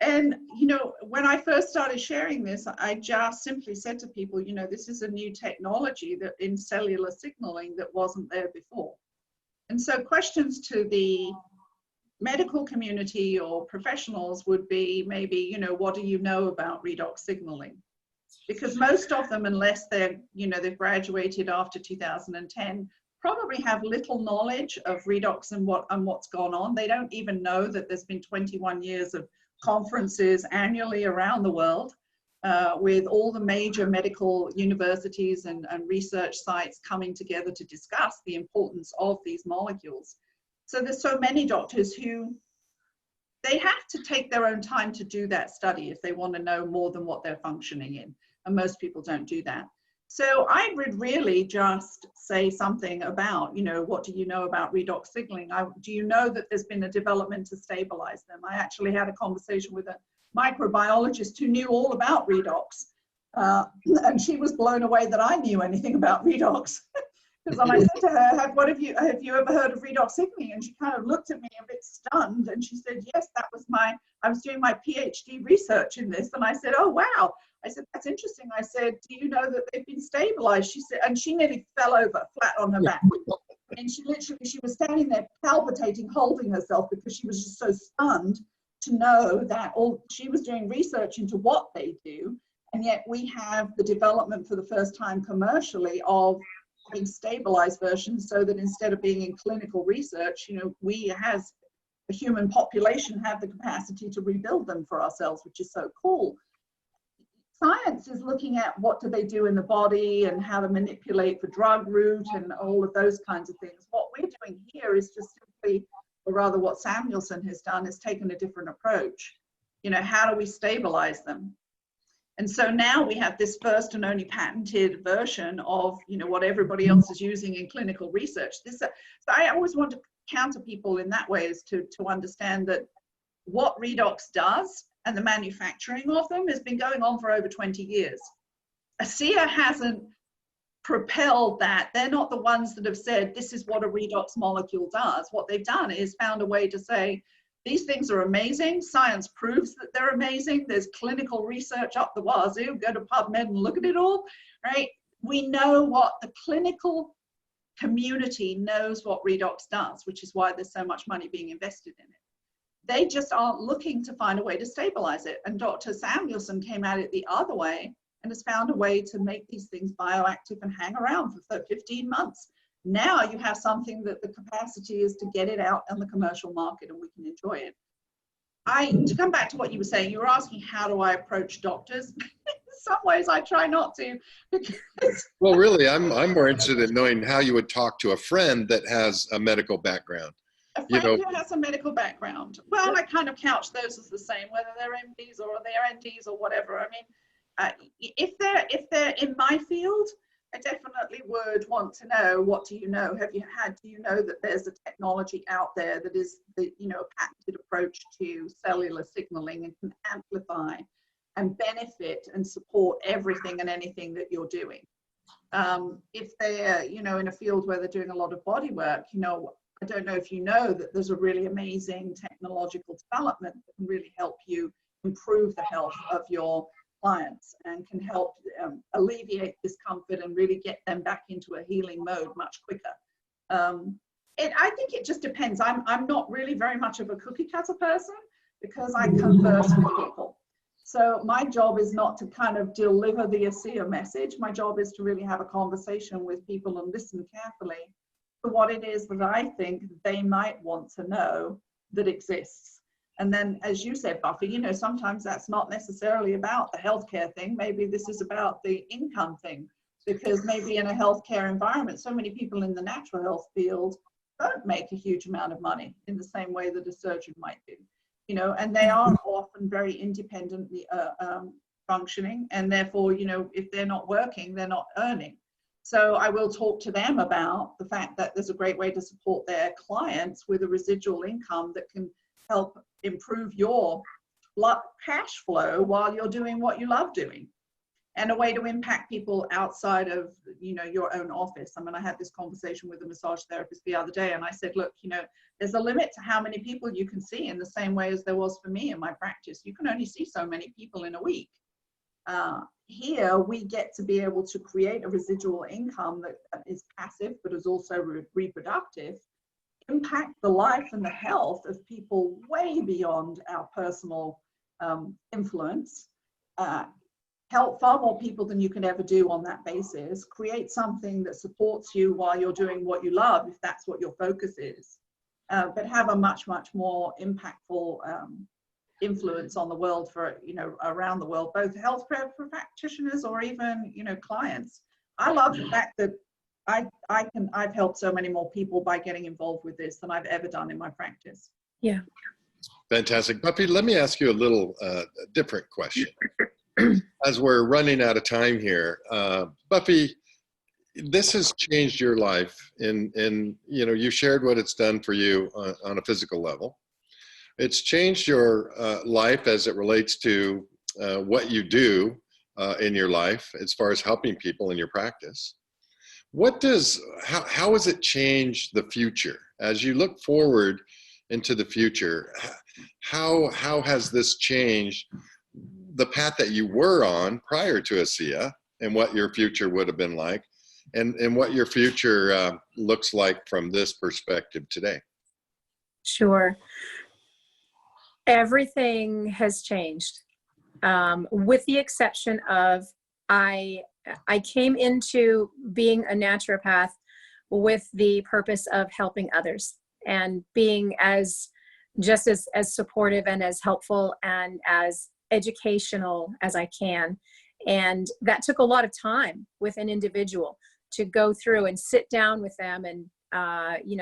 And, you know, when I first started sharing this, I just simply said to people, you know, this is a new technology that in cellular signaling that wasn't there before. And so questions to the medical community or professionals would be maybe, you know, what do you know about redox signaling? Because most of them, unless they're, you know, they've graduated after 2010, probably have little knowledge of redox and what's gone on. They don't even know that there's been 21 years of conferences annually around the world with all the major medical universities and research sites coming together to discuss the importance of these molecules. So there's so many doctors who, they have to take their own time to do that study if they want to know more than what they're functioning in. And most people don't do that. So I would really just say something about, you know, what do you know about redox signaling? Do you know that there's been a development to stabilize them? I actually had a conversation with a microbiologist who knew all about redox. And she was blown away that I knew anything about redox. Because when I said to her, have you ever heard of redox signaling? And she kind of looked at me a bit stunned. And she said, yes, I was doing my PhD research in this. And I said, oh, wow. I said, that's interesting. I said, do you know that they've been stabilized? She said, and she nearly fell over flat on her back. And she was standing there palpitating, holding herself because she was just so stunned to know that she was doing research into what they do. And yet we have the development for the first time commercially of having stabilized versions so that instead of being in clinical research, you know, we as a human population have the capacity to rebuild them for ourselves, which is so cool. Science is looking at what do they do in the body and how to manipulate the drug route and all of those kinds of things. What we're doing here is just simply, or rather what Samuelson has done, is taken a different approach. You know, how do we stabilize them? And so now we have this first and only patented version of, you know, what everybody else is using in clinical research. So I always want to counter people in that way, is to understand that what redox does and the manufacturing of them has been going on for over 20 years. ASEA hasn't propelled that. They're not the ones that have said, this is what a redox molecule does. What they've done is found a way to say, these things are amazing. Science proves that they're amazing. There's clinical research up the wazoo. Go to PubMed and look at it all, right? We know what the clinical community knows what redox does, which is why there's so much money being invested in it. They just aren't looking to find a way to stabilize it. And Dr. Samuelson came at it the other way and has found a way to make these things bioactive and hang around for 15 months. Now you have something that the capacity is to get it out on the commercial market and we can enjoy it. To come back to what you were saying, you were asking, how do I approach doctors? In some ways I try not to. Because well, really, I'm more interested in knowing how you would talk to a friend that has a medical background. a friend who has a medical background. Well, I kind of couch those as the same, whether they're MDs or they're NDs or whatever. I mean, if they're in my field, I definitely would want to know, what do you know? Do you know that there's a technology out there that is the, you know, a patented approach to cellular signaling and can amplify and benefit and support everything and anything that you're doing. If they're, you know, in a field where they're doing a lot of body work, you know, I don't know if you know that there's a really amazing technological development that can really help you improve the health of your clients and can help alleviate discomfort and really get them back into a healing mode much quicker. I think it just depends. I'm not really very much of a cookie cutter person because I converse with people. So my job is not to kind of deliver the ASEA message. My job is to really have a conversation with people and listen carefully to what it is that I think they might want to know that exists. And then, as you said, Buffy, you know, sometimes that's not necessarily about the healthcare thing. Maybe this is about the income thing, because maybe in a healthcare environment, so many people in the natural health field don't make a huge amount of money in the same way that a surgeon might do, you know, and they are often very independently functioning. And therefore, you know, if they're not working, they're not earning. So I will talk to them about the fact that there's a great way to support their clients with a residual income that can help improve your cash flow while you're doing what you love doing. and a way to impact people outside of, your own office. I mean, I had this conversation with a massage therapist the other day, and I said, look, there's a limit to how many people you can see, in the same way as there was for me in my practice. You can only see so many people in a week. Here we get to be able to create a residual income that is passive but is also reproductive, impact the life and the health of people way beyond our personal influence, help far more people than you can ever do on that basis, create something that supports you while you're doing what you love, if that's what your focus is, but have a much, much more impactful influence on the world for, around the world, both healthcare practitioners or even, clients. I love the fact that I've helped so many more people by getting involved with this than I've ever done in my practice. Yeah. Fantastic. Buffy, let me ask you a little different question. As we're running out of time here, Buffy, this has changed your life in you shared what it's done for you on a physical level. It's changed your life as it relates to what you do in your life as far as helping people in your practice. How has it changed the future? As you look forward into the future, how has this changed the path that you were on prior to ASEA, and what your future would have been like, and what your future looks like from this perspective today? Sure. Everything has changed, with the exception of I came into being a naturopath with the purpose of helping others and being just as supportive and as helpful and as educational as I can. And that took a lot of time with an individual to go through and sit down with them and,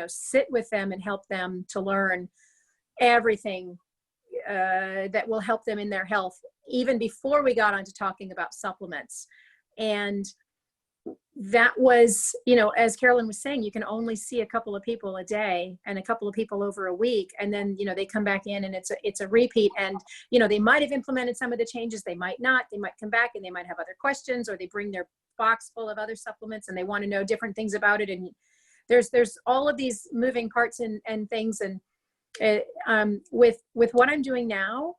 sit with them and help them to learn everything that will help them in their health, even before we got on to talking about supplements. And that was, as Carolyn was saying, you can only see a couple of people a day and a couple of people over a week. And then, they come back in and it's a repeat. And, they might have implemented some of the changes. They might not. They might come back and they might have other questions, or they bring their box full of other supplements and they want to know different things about it. And there's all of these moving parts and things. And with what I'm doing now,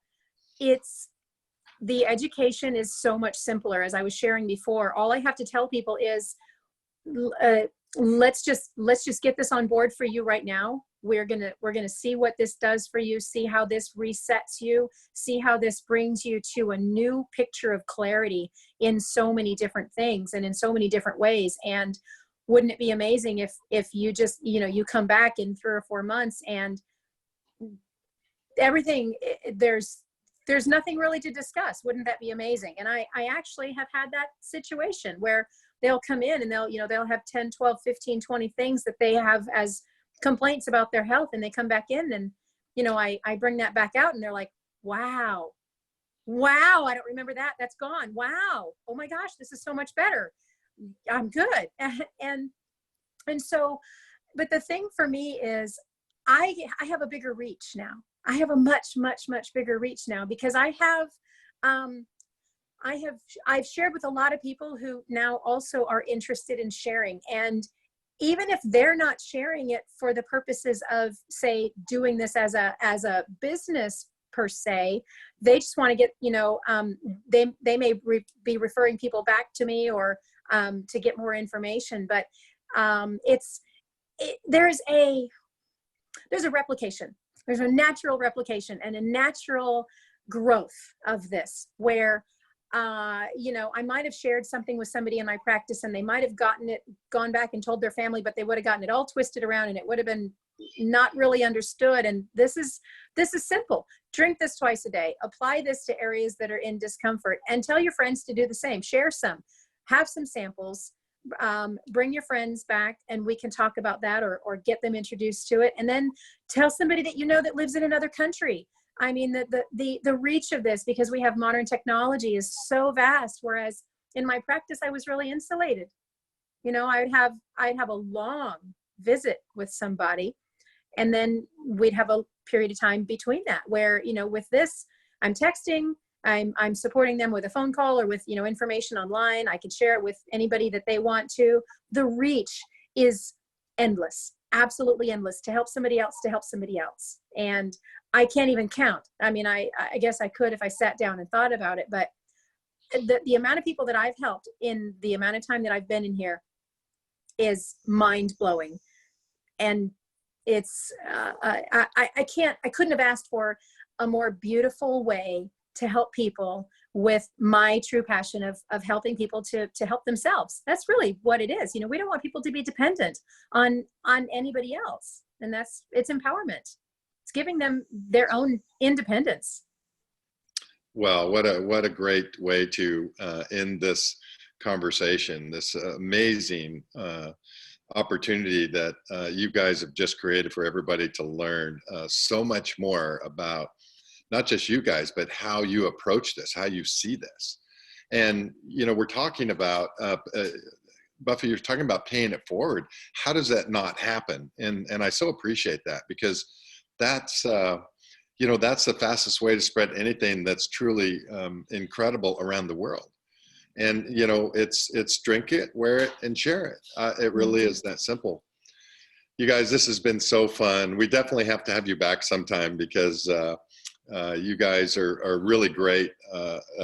the education is so much simpler. As I was sharing before, all I have to tell people is, let's just get this on board for you right now. We're gonna see what this does for you, see how this resets you, see how this brings you to a new picture of clarity in so many different things and in so many different ways. And wouldn't it be amazing if you just, you come back in 3 or 4 months and everything, there's nothing really to discuss. Wouldn't that be amazing? And I actually have had that situation where they'll come in and they'll have 10, 12, 15, 20 things that they have as complaints about their health. And they come back in and, I bring that back out and they're like, wow, I don't remember that. That's gone. Wow. Oh my gosh, this is so much better. I'm good. And so, but the thing for me is I have a bigger reach now. I have a much, much, much bigger reach now because I've shared with a lot of people who now also are interested in sharing. And even if they're not sharing it for the purposes of, say, doing this as a business per se, they just want to get, they may be referring people back to me or to get more information. But there's a replication. There's a natural replication and a natural growth of this where, I might have shared something with somebody in my practice and they might have gone back and told their family, but they would have gotten it all twisted around and it would have been not really understood. And this is simple. Drink this twice a day, apply this to areas that are in discomfort, and tell your friends to do the same. Share some, have some samples, bring your friends back and we can talk about that or get them introduced to it. And then tell somebody that that lives in another country. I mean, the reach of this, because we have modern technology, is so vast. Whereas in my practice, I was really insulated. I'd have a long visit with somebody, and then we'd have a period of time between that where, with this, I'm texting, I'm supporting them with a phone call or with, you know, information online. I can share it with anybody that they want to. The reach is endless, absolutely endless, to help somebody else, to help somebody else. And I can't even count. I mean, I guess I could if I sat down and thought about it, but the amount of people that I've helped in the amount of time that I've been in here is mind blowing. And it's, I couldn't have asked for a more beautiful way to help people with my true passion of helping people to help themselves. That's really what it is. You know, we don't want people to be dependent on anybody else. And it's empowerment. It's giving them their own independence. Well, what a great way to end this conversation, this amazing opportunity that you guys have just created for everybody to learn so much more about not just you guys, but how you approach this, how you see this. And, you know, we're talking about, Buffy, you're talking about paying it forward. How does that not happen? And I so appreciate that, because that's, you know, that's the fastest way to spread anything that's truly incredible around the world. And, you know, it's drink it, wear it, and share it. It really is that simple. You guys, this has been so fun. We definitely have to have you back sometime, because you guys are really great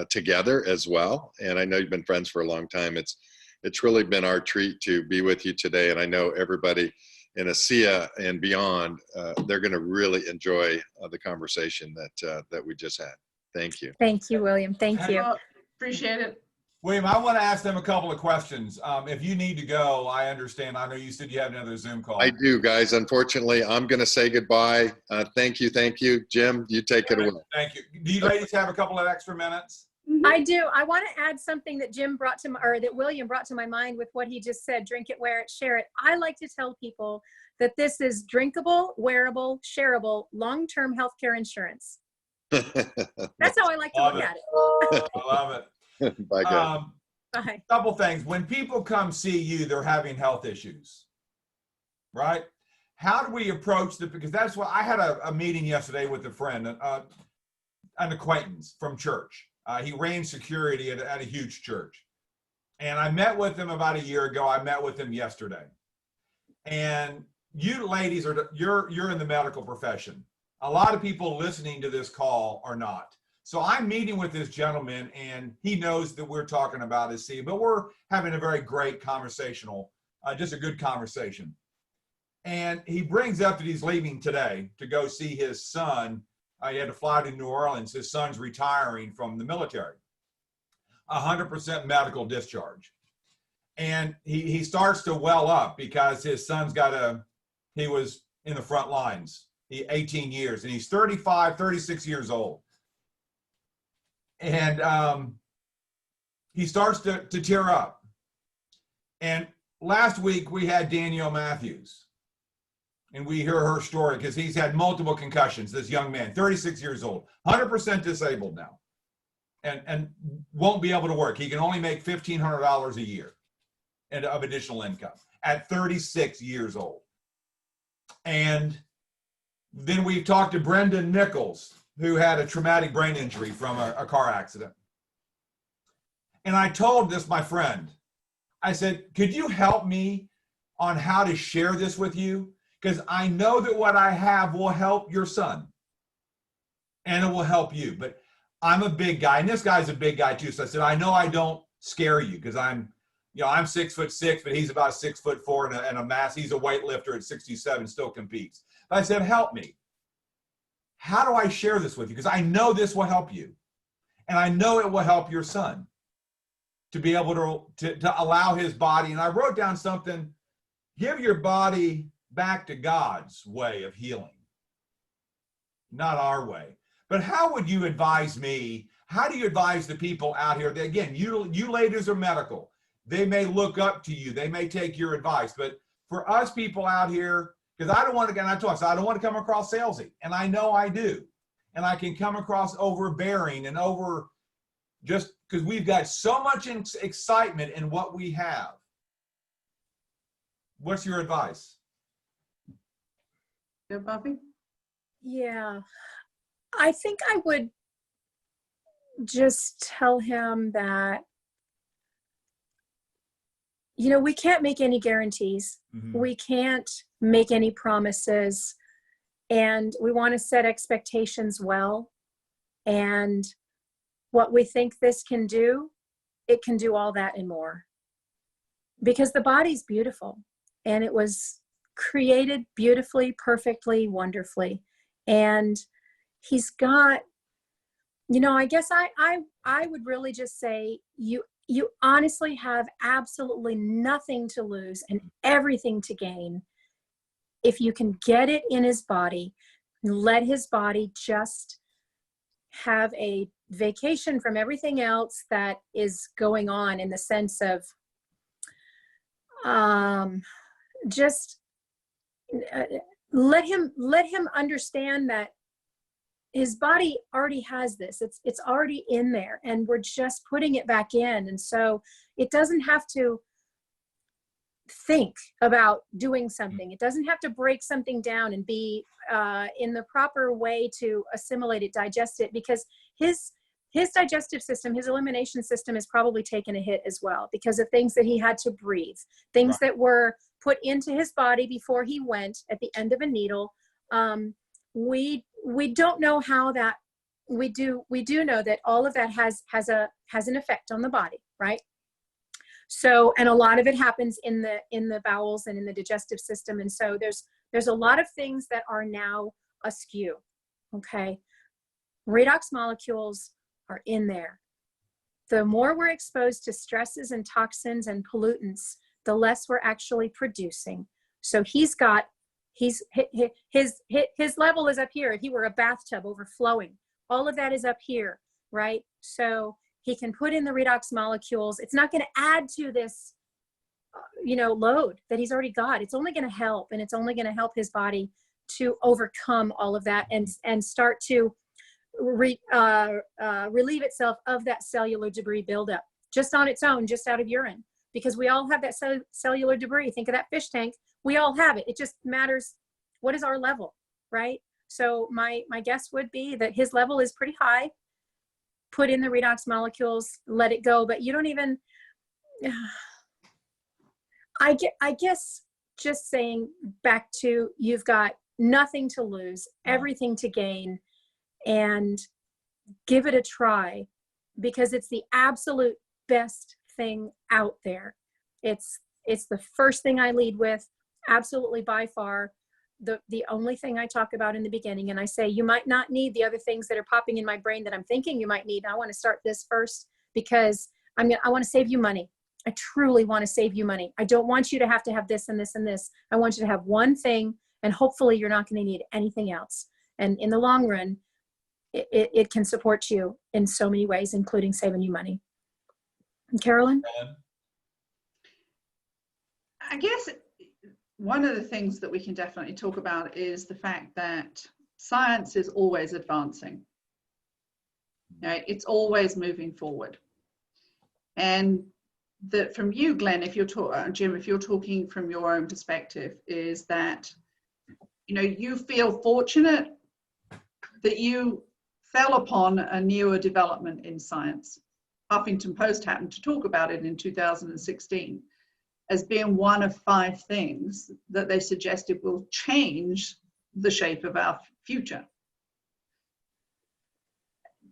together as well. And I know you've been friends for a long time. It's really been our treat to be with you today. And I know everybody in ASEA and beyond, they're going to really enjoy the conversation that we just had. Thank you. Thank you, William. Thank you. Well, appreciate it. William, I want to ask them a couple of questions. If you need to go, I understand. I know you said you had another Zoom call. I do, guys. Unfortunately, I'm going to say goodbye. Thank you. Thank you. Jim, you take it away. Thank you. Do you ladies have a couple of extra minutes? I do. I want to add something that that William brought to my mind with what he just said, drink it, wear it, share it. I like to tell people that this is drinkable, wearable, shareable, long-term healthcare insurance. That's how I like to look at it. I love it. Bye, guys. Bye. Couple things. When people come see you, they're having health issues, right? How do we approach the, because that's what I had a meeting yesterday with a friend, an acquaintance from church. He ran security at a huge church. And I met with him about a year ago. I met with him yesterday. And you ladies you're in the medical profession. A lot of people listening to this call are not. So I'm meeting with this gentleman, and he knows that we're talking about ASEA, but we're having a very great conversational, just a good conversation. And he brings up that he's leaving today to go see his son. He had to fly to New Orleans. His son's retiring from the military, 100% medical discharge. And he starts to well up because his son's he was in the front lines, 18 years, and he's 36 years old. And he starts to tear up. And last week we had Danielle Matthews, and we hear her story because he's had multiple concussions. This young man, 36 years old, 100% disabled now, and won't be able to work. He can only make $1,500 a year of additional income at 36 years old. And then we've talked to Brendan Nichols, who had a traumatic brain injury from a car accident. And I told my friend, I said, could you help me on how to share this with you? Because I know that what I have will help your son and it will help you. But I'm a big guy, and this guy's a big guy too. So I said, I know I don't scare you because I'm 6'6", but he's about 6'4" and a mass. He's a weightlifter at 67, still competes. But I said, help me. How do I share this with you? Because I know this will help you. And I know it will help your son to be able to allow his body. And I wrote down something, give your body back to God's way of healing, not our way. But how would you advise me? How do you advise the people out here that, again, you ladies are medical. They may look up to you. They may take your advice. But for us people out here, because I don't want to come across salesy. And I know I do. And I can come across overbearing and over, just because we've got so much excitement in what we have. What's your advice? Good, Buffy? Yeah, I think I would just tell him that, you know, we can't make any guarantees. We can't make any promises, and we want to set expectations well. And what we think this can do, it can do all that and more. Because the body's beautiful, and it was created beautifully, perfectly, wonderfully. And he's got, you know, I guess I would really just say you honestly have absolutely nothing to lose and everything to gain if you can get it in his body, let his body just have a vacation from everything else that is going on, in the sense of just let him understand that his body already has this. It's already in there, and we're just putting it back in. And so it doesn't have to think about doing something. It doesn't have to break something down and be in the proper way to assimilate it, digest it, because his digestive system, his elimination system has probably taken a hit as well, because of things that he had to breathe, things that were put into his body before he went at the end of a needle. We don't know how that, we do know that all of that has an effect on the body, right? So, and a lot of it happens in the bowels and in the digestive system. And so there's a lot of things that are now askew. Okay. Redox molecules are in there. The more we're exposed to stresses and toxins and pollutants, the less we're actually producing. So his level is up here. If he were a bathtub overflowing, all of that is up here, right? So he can put in the redox molecules. It's not going to add to this, load that he's already got. It's only going to help, and it's only going to help his body to overcome all of that and start to relieve itself of that cellular debris buildup just on its own, just out of urine, because we all have that cellular debris. Think of that fish tank. We all have it. It just matters, what is our level, right? So my guess would be that his level is pretty high. Put in the redox molecules, let it go. But you don't even, I guess just saying back to, you've got nothing to lose, everything to gain, and give it a try, because it's the absolute best thing out there. It's the first thing I lead with, absolutely by far. The only thing I talk about in the beginning, and I say, you might not need the other things that are popping in my brain that I'm thinking you might need. I want to start this first, because I want to save you money. I truly want to save you money. I don't want you to have this and this and this. I want you to have one thing, and hopefully you're not going to need anything else. And in the long run, it can support you in so many ways, including saving you money. And Carolyn? I guess one of the things that we can definitely talk about is the fact that science is always advancing. It's always moving forward. And that from you, Glenn, Jim, if you're talking from your own perspective, is that, you feel fortunate that you fell upon a newer development in science. Huffington Post happened to talk about it in 2016 as being one of 5 things that they suggested will change the shape of our future.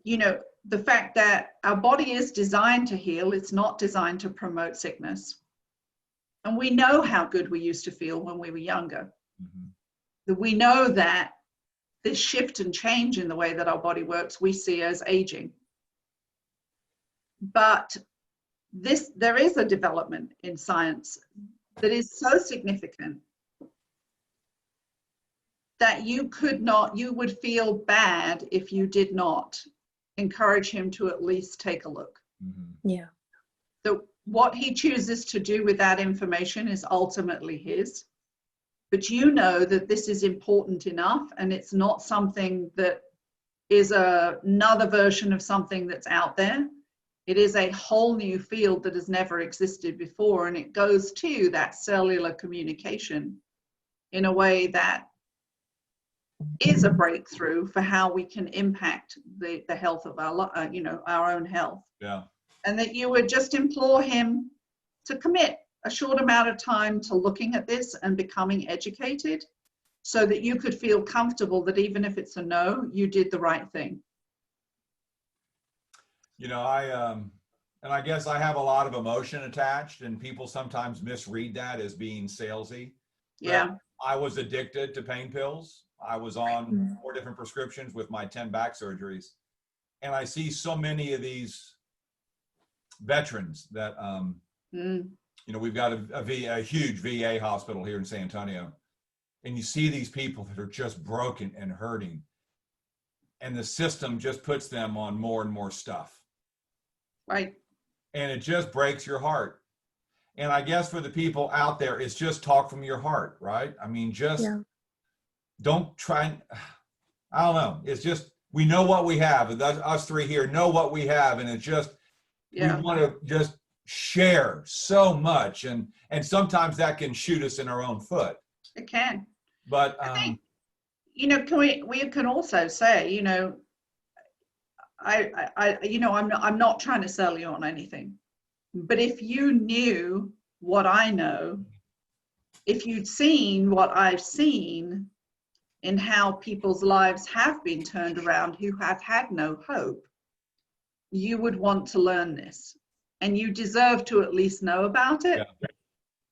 The fact that our body is designed to heal, it's not designed to promote sickness. And we know how good we used to feel when we were younger. That we know that this shift and change in the way that our body works, we see as aging. But there is a development in science that is so significant that you would feel bad if you did not encourage him to at least take a look. Yeah. So what he chooses to do with that information is ultimately his. But you know that this is important enough, and it's not something that is another version of something that's out there. It is a whole new field that has never existed before, and it goes to that cellular communication in a way that is a breakthrough for how we can impact the health of our, our own health. Yeah. And that you would just implore him to commit a short amount of time to looking at this and becoming educated, so that you could feel comfortable that even if it's a no, you did the right thing. You know, and I guess I have a lot of emotion attached, and people sometimes misread that as being salesy. Yeah. I was addicted to pain pills. I was on 4 different prescriptions with my 10 back surgeries. And I see so many of these veterans that, you know, we've got a huge VA hospital here in San Antonio. And you see these people that are just broken and hurting. And the system just puts them on more and more stuff. Right. And it just breaks your heart. And I guess for the people out there, it's just talk from your heart, right? I mean, just don't try. I don't know. It's just, we know what we have. Us 3 here know what we have. And it's just, we want to just share so much. And sometimes that can shoot us in our own foot. It can. But, I think, you know, we can also say, you know, I'm not trying to sell you on anything, but if you knew what I know, if you'd seen what I've seen in how people's lives have been turned around who have had no hope, you would want to learn this, and you deserve to at least know about it. Yeah.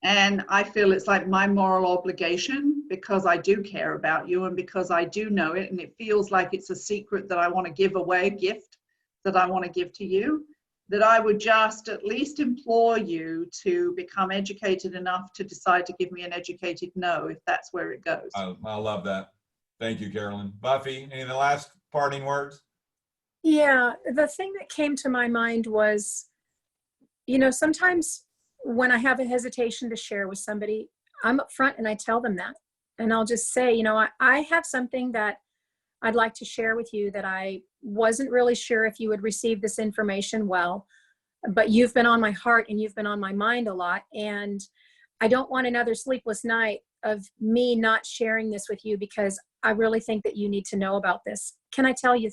And I feel it's like my moral obligation, because I do care about you and because I do know it, and it feels like it's a secret that I want to give away, a gift that I want to give to you, that I would just at least implore you to become educated enough to decide to give me an educated no, if that's where it goes. I love that. Thank you, Carolyn. Buffy, any of the last parting words? Yeah, the thing that came to my mind was, you know, sometimes when I have a hesitation to share with somebody, I'm upfront and I tell them that. And I'll just say, you know, I have something that I'd like to share with you that I wasn't really sure if you would receive this information well, but you've been on my heart and you've been on my mind a lot. And I don't want another sleepless night of me not sharing this with you, because I really think that you need to know about this. Can I tell you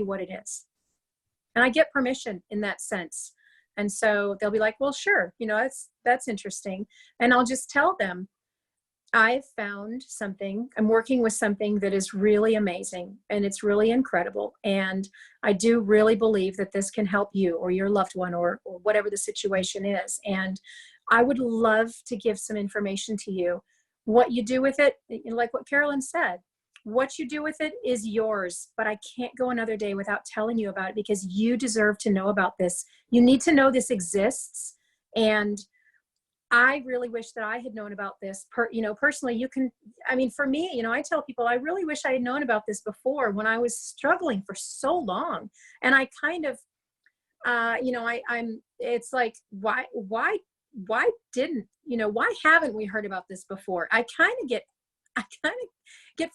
what it is? And I get permission in that sense. And so they'll be like, well, sure, you know, that's interesting. And I'll just tell them, I've found something, I'm working with something that is really amazing and it's really incredible. And I do really believe that this can help you or your loved one or whatever the situation is. And I would love to give some information to you. What you do with it, like what Carolyn said, what you do with it is yours, but I can't go another day without telling you about it, because you deserve to know about this. You need to know this exists. And I really wish that I had known about this. Personally, you can, I mean, for me, you know, I tell people, I really wish I had known about this before, when I was struggling for so long. And I kind of, you know, it's like, why didn't, you know, why haven't we heard about this before? I kind of get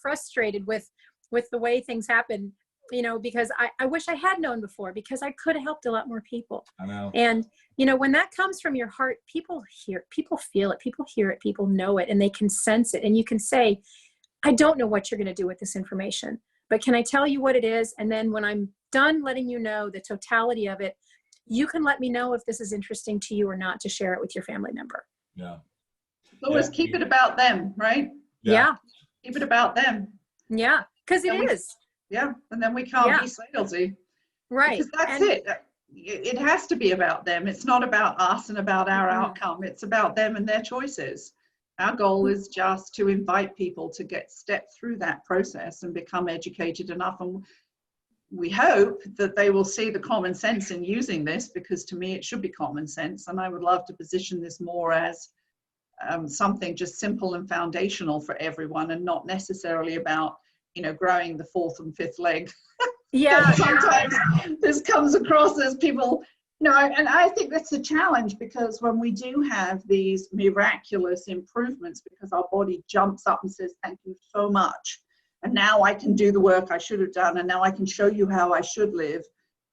frustrated with the way things happen, you know, because I wish I had known before, because I could have helped a lot more people. I know. And, you know, when that comes from your heart, people feel it, people hear it, people know it, and they can sense it. And you can say, I don't know what you're going to do with this information, but can I tell you what it is? And then when I'm done letting you know the totality of it, you can let me know if this is interesting to you or not, to share it with your family member. Yeah. Always keep it about them, right? Yeah. Keep it about them. Yeah. Because it is. Yeah. And then we can't be salesy. Right. Because that's it. It has to be about them. It's not about us and about our outcome. It's about them and their choices. Our goal is just to invite people to step through that process and become educated enough. And we hope that they will see the common sense in using this, because to me, it should be common sense. And I would love to position this more as something just simple and foundational for everyone, and not necessarily about, you know, growing the fourth and fifth leg. Yeah. Sometimes this comes across as people, you know, and I think that's a challenge, because when we do have these miraculous improvements, because our body jumps up and says, thank you so much, and now I can do the work I should have done, and now I can show you how I should live.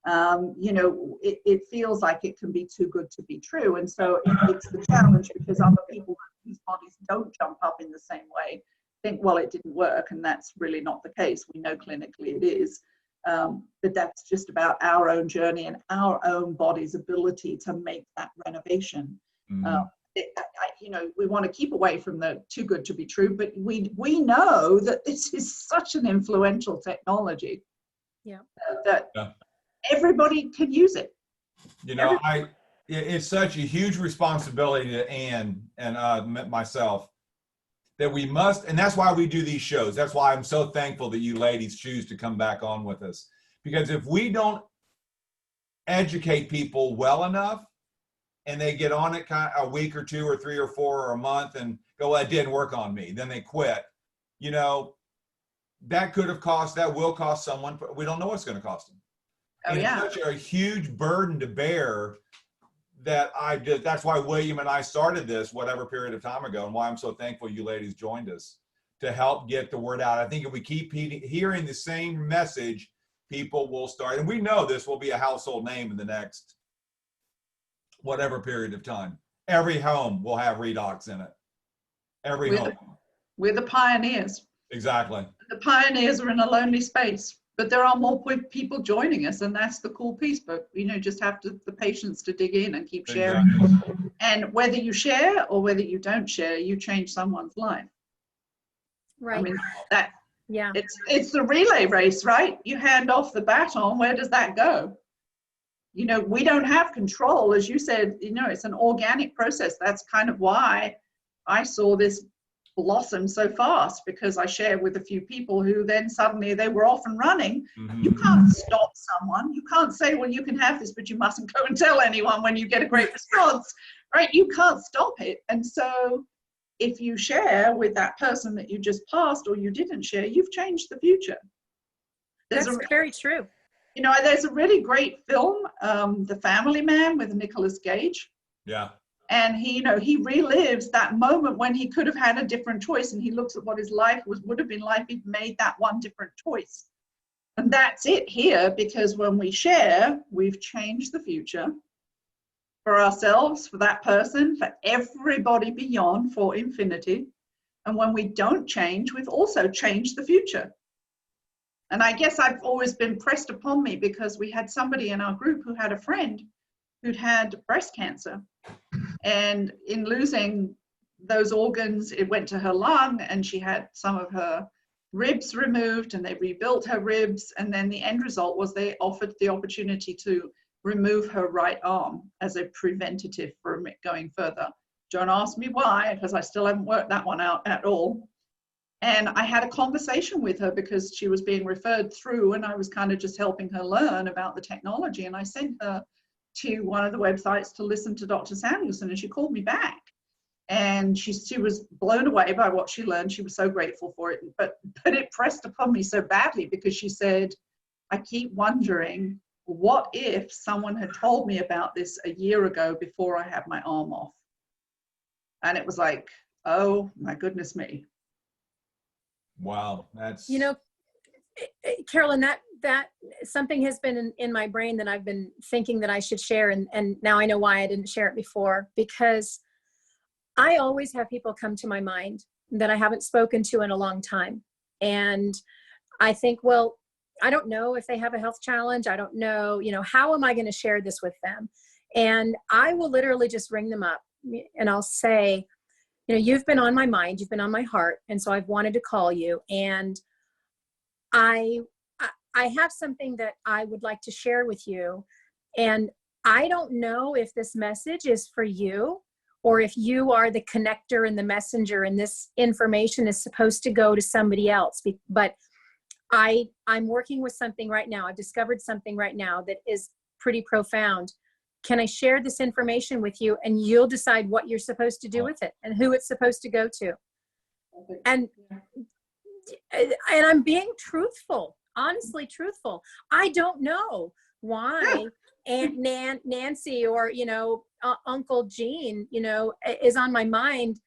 You know, it feels like it can be too good to be true. And so it's the challenge, because other people whose bodies don't jump up in the same way, think, well, it didn't work, and that's really not the case. We know clinically it is. But that's just about our own journey and our own body's ability to make that renovation. We want to keep away from the too good to be true, but we know that this is such an influential technology that everybody could use it. It's such a huge responsibility to Anne and myself that we must, and that's why we do these shows. That's why I'm so thankful that you ladies choose to come back on with us. Because if we don't educate people well enough, and they get on it kind of a week or 2 or 3 or 4 or a month and go, well, it didn't work on me, then they quit. That will cost someone, but we don't know what's going to cost them. And it's such a huge burden to bear that that's why William and I started this whatever period of time ago, and why I'm so thankful you ladies joined us to help get the word out. I think if we keep hearing the same message, people will start, and we know this will be a household name in the next whatever period of time. Every home will have redox in it. Every home. We're the pioneers. Exactly. The pioneers are in a lonely space, but there are more people joining us, and that's the cool piece. But just have the patience to dig in and keep sharing. Exactly. And whether you share or whether you don't share, you change someone's life. Right. I mean, it's the relay race, right? You hand off the baton. Where does that go? We don't have control, as you said. It's an organic process. That's kind of why I saw this blossom so fast, because I shared with a few people who then suddenly they were off and running. You can't stop someone. You can't say, well, you can have this, but you mustn't go and tell anyone when you get a great response, right? You can't stop it. And so if you share with that person that you just passed, or you didn't share, you've changed the future. That's very true. There's a really great film, The Family Man, with Nicolas Cage. Yeah. And he relives that moment when he could have had a different choice, and he looks at what his life would have been like if he'd made that one different choice. And that's it here, because when we share, we've changed the future for ourselves, for that person, for everybody beyond, for infinity. And when we don't change, we've also changed the future. And I guess I've always been pressed upon me, because we had somebody in our group who had a friend who'd had breast cancer. And in losing those organs, it went to her lung, and she had some of her ribs removed, and they rebuilt her ribs. And then the end result was they offered the opportunity to remove her right arm as a preventative from it going further. Don't ask me why, because I still haven't worked that one out at all. And I had a conversation with her because she was being referred through, and I was kind of just helping her learn about the technology. And I sent her to one of the websites to listen to Dr. Samuelson, and she called me back. And she was blown away by what she learned. She was so grateful for it, but it pressed upon me so badly, because she said, I keep wondering, what if someone had told me about this a year ago before I had my arm off? And it was like, oh my goodness me. Wow, that's Carolyn, that something has been in my brain that I've been thinking that I should share, and now I know why I didn't share it before, because I always have people come to my mind that I haven't spoken to in a long time. And I think, well, I don't know if they have a health challenge. I don't know, how am I going to share this with them? And I will literally just ring them up, and I'll say, you've been on my mind, you've been on my heart. And so I've wanted to call you, and I have something that I would like to share with you. And I don't know if this message is for you, or if you are the connector and the messenger, and this information is supposed to go to somebody else. But I'm working with something right now. I've discovered something right now that is pretty profound. Can I share this information with you, and you'll decide what you're supposed to do with it and who it's supposed to go to? And I'm being truthful, honestly truthful. I don't know why Aunt Nancy or, Uncle Gene, is on my mind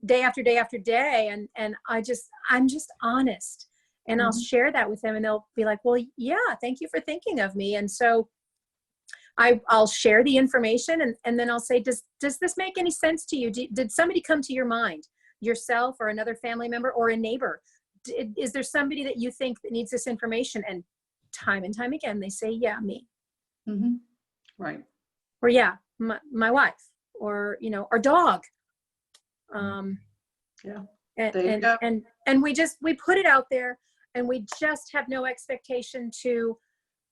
day after day after day. And I'm just honest, and I'll share that with them, and they'll be like, well, yeah, thank you for thinking of me. And so I'll share the information, and then I'll say, does this make any sense to you? Did somebody come to your mind? yourself or another family member or a neighbor? Is there somebody that you think that needs this information? And time again, they say, yeah, me. Mm-hmm. Right. Or yeah, my wife, or, you know, our dog. Yeah. There you go. And we put it out there, and we just have no expectation to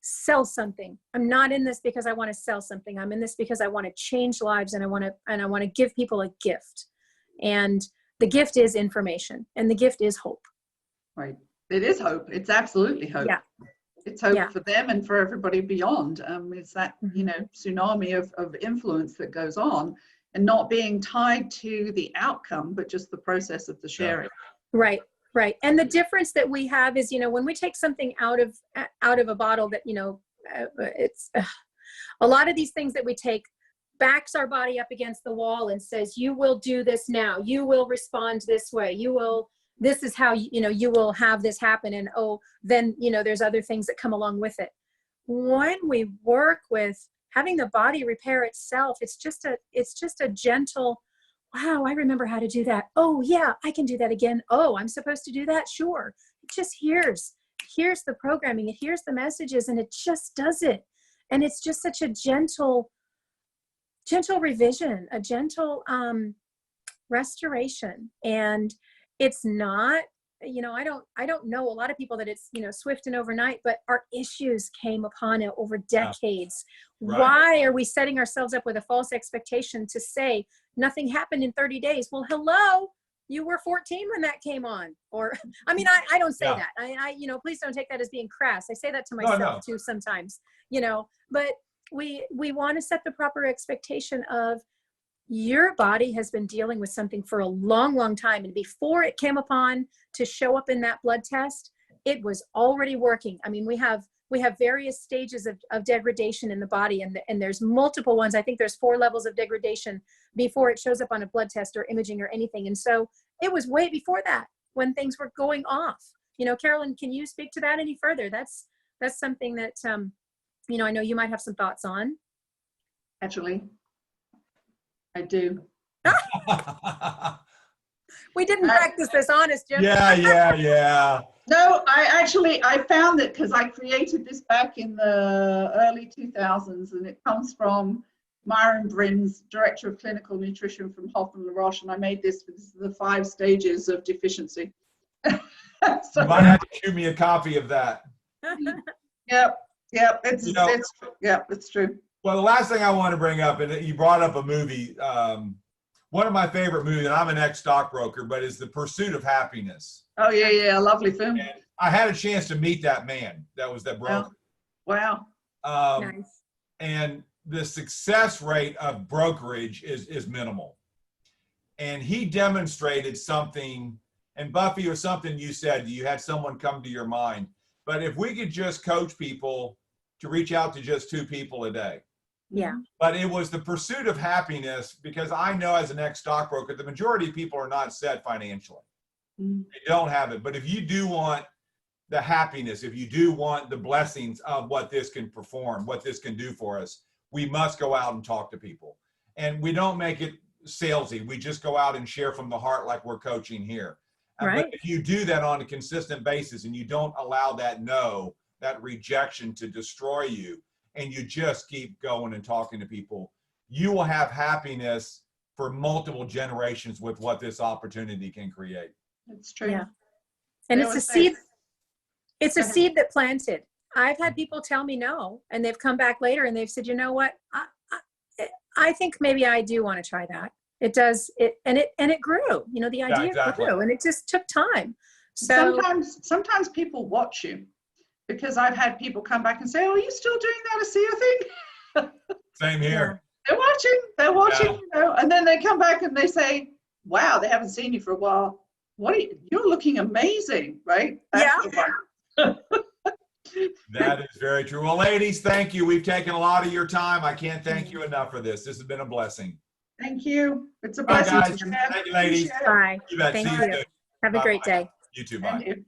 sell something. I'm not in this because I want to sell something. I'm in this because I want to change lives, and I want to give people a gift. And the gift is information, and the gift is hope. Right. It is hope. It's absolutely hope. Yeah. It's hope Yeah. for them and for everybody beyond. It's that, you know, tsunami of influence that goes on, and not being tied to the outcome, but just the process of the sharing. Right. Right. And the difference that we have is, you know, when we take something out of a bottle that, you know, it's a lot of these things that we take backs our body up against the wall and says, you will do this now. You will respond this way. You will, this is how, you know, you will have this happen. And, oh, then, you know, there's other things that come along with it. When we work with having the body repair itself, it's just a gentle, wow, I remember how to do that. Oh yeah, I can do that again. Oh, I'm supposed to do that. Sure. It just hears the programming. It hears the messages, and it just does it. And it's just such a gentle revision, a gentle restoration. And it's not, you know, I don't know a lot of people that it's, you know, swift and overnight, but our issues came upon it over decades. Right. Why are we setting ourselves up with a false expectation to say nothing happened in 30 days? Well, hello, you were 14 when that came on. Or, I mean, I don't say that. I, you know, please don't take that as being crass. I say that to myself too sometimes, you know, but we want to set the proper expectation of, your body has been dealing with something for a long, long time. And before it came upon to show up in that blood test, it was already working. I mean, we have various stages of degradation in the body, and there's multiple ones. I think there's 4 levels of degradation before it shows up on a blood test or imaging or anything. And so it was way before that when things were going off. You know, Carolyn, can you speak to that any further? That's something that, you know, I know you might have some thoughts on. Actually, I do. We didn't practice this, honest, Jim. Yeah. No, I found it because I created this back in the early 2000s, and it comes from Myron Brim's Director of Clinical Nutrition from Hoffman La Roche, and I made this for the 5 stages of deficiency. You might have to shoot me a copy of that. Yep, it's true. Well, the last thing I want to bring up, and you brought up a movie, one of my favorite movies, and I'm an ex-stockbroker, but is The Pursuit of Happiness. Oh, yeah, lovely film. And I had a chance to meet that man that was that broker. Wow. Nice. And the success rate of brokerage is minimal. And he demonstrated something, and Buffy, or something you said, you had someone come to your mind. But if we could just coach people to reach out to just 2 people a day. Yeah. But it was the pursuit of happiness, because I know as an ex-stockbroker, the majority of people are not set financially. Mm. They don't have it. But if you do want the happiness, if you do want the blessings of what this can perform, what this can do for us, we must go out and talk to people. And we don't make it salesy. We just go out and share from the heart like we're coaching here. Right. But if you do that on a consistent basis, and you don't allow that rejection to destroy you, and you just keep going and talking to people, you will have happiness for multiple generations with what this opportunity can create. It's true. Yeah. And it's a seed. It's a seed that planted. I've had people tell me no, and they've come back later and they've said, you know what, I think maybe I do want to try that. It does it, and it grew. You know, the idea grew, and it just took time. So sometimes people watch you. Because I've had people come back and say, oh, are you still doing that ASEA thing? Same here. They're watching, you know, and then they come back and they say, wow, they haven't seen you for a while. You're looking amazing, right? That's That is very true. Well, ladies, thank you. We've taken a lot of your time. I can't thank you enough for this. This has been a blessing. Thank you. It's a Bye, blessing. guys. Thank you, ladies. bye. You bet. Thank See you. you soon. Have a great day. You too. Bye.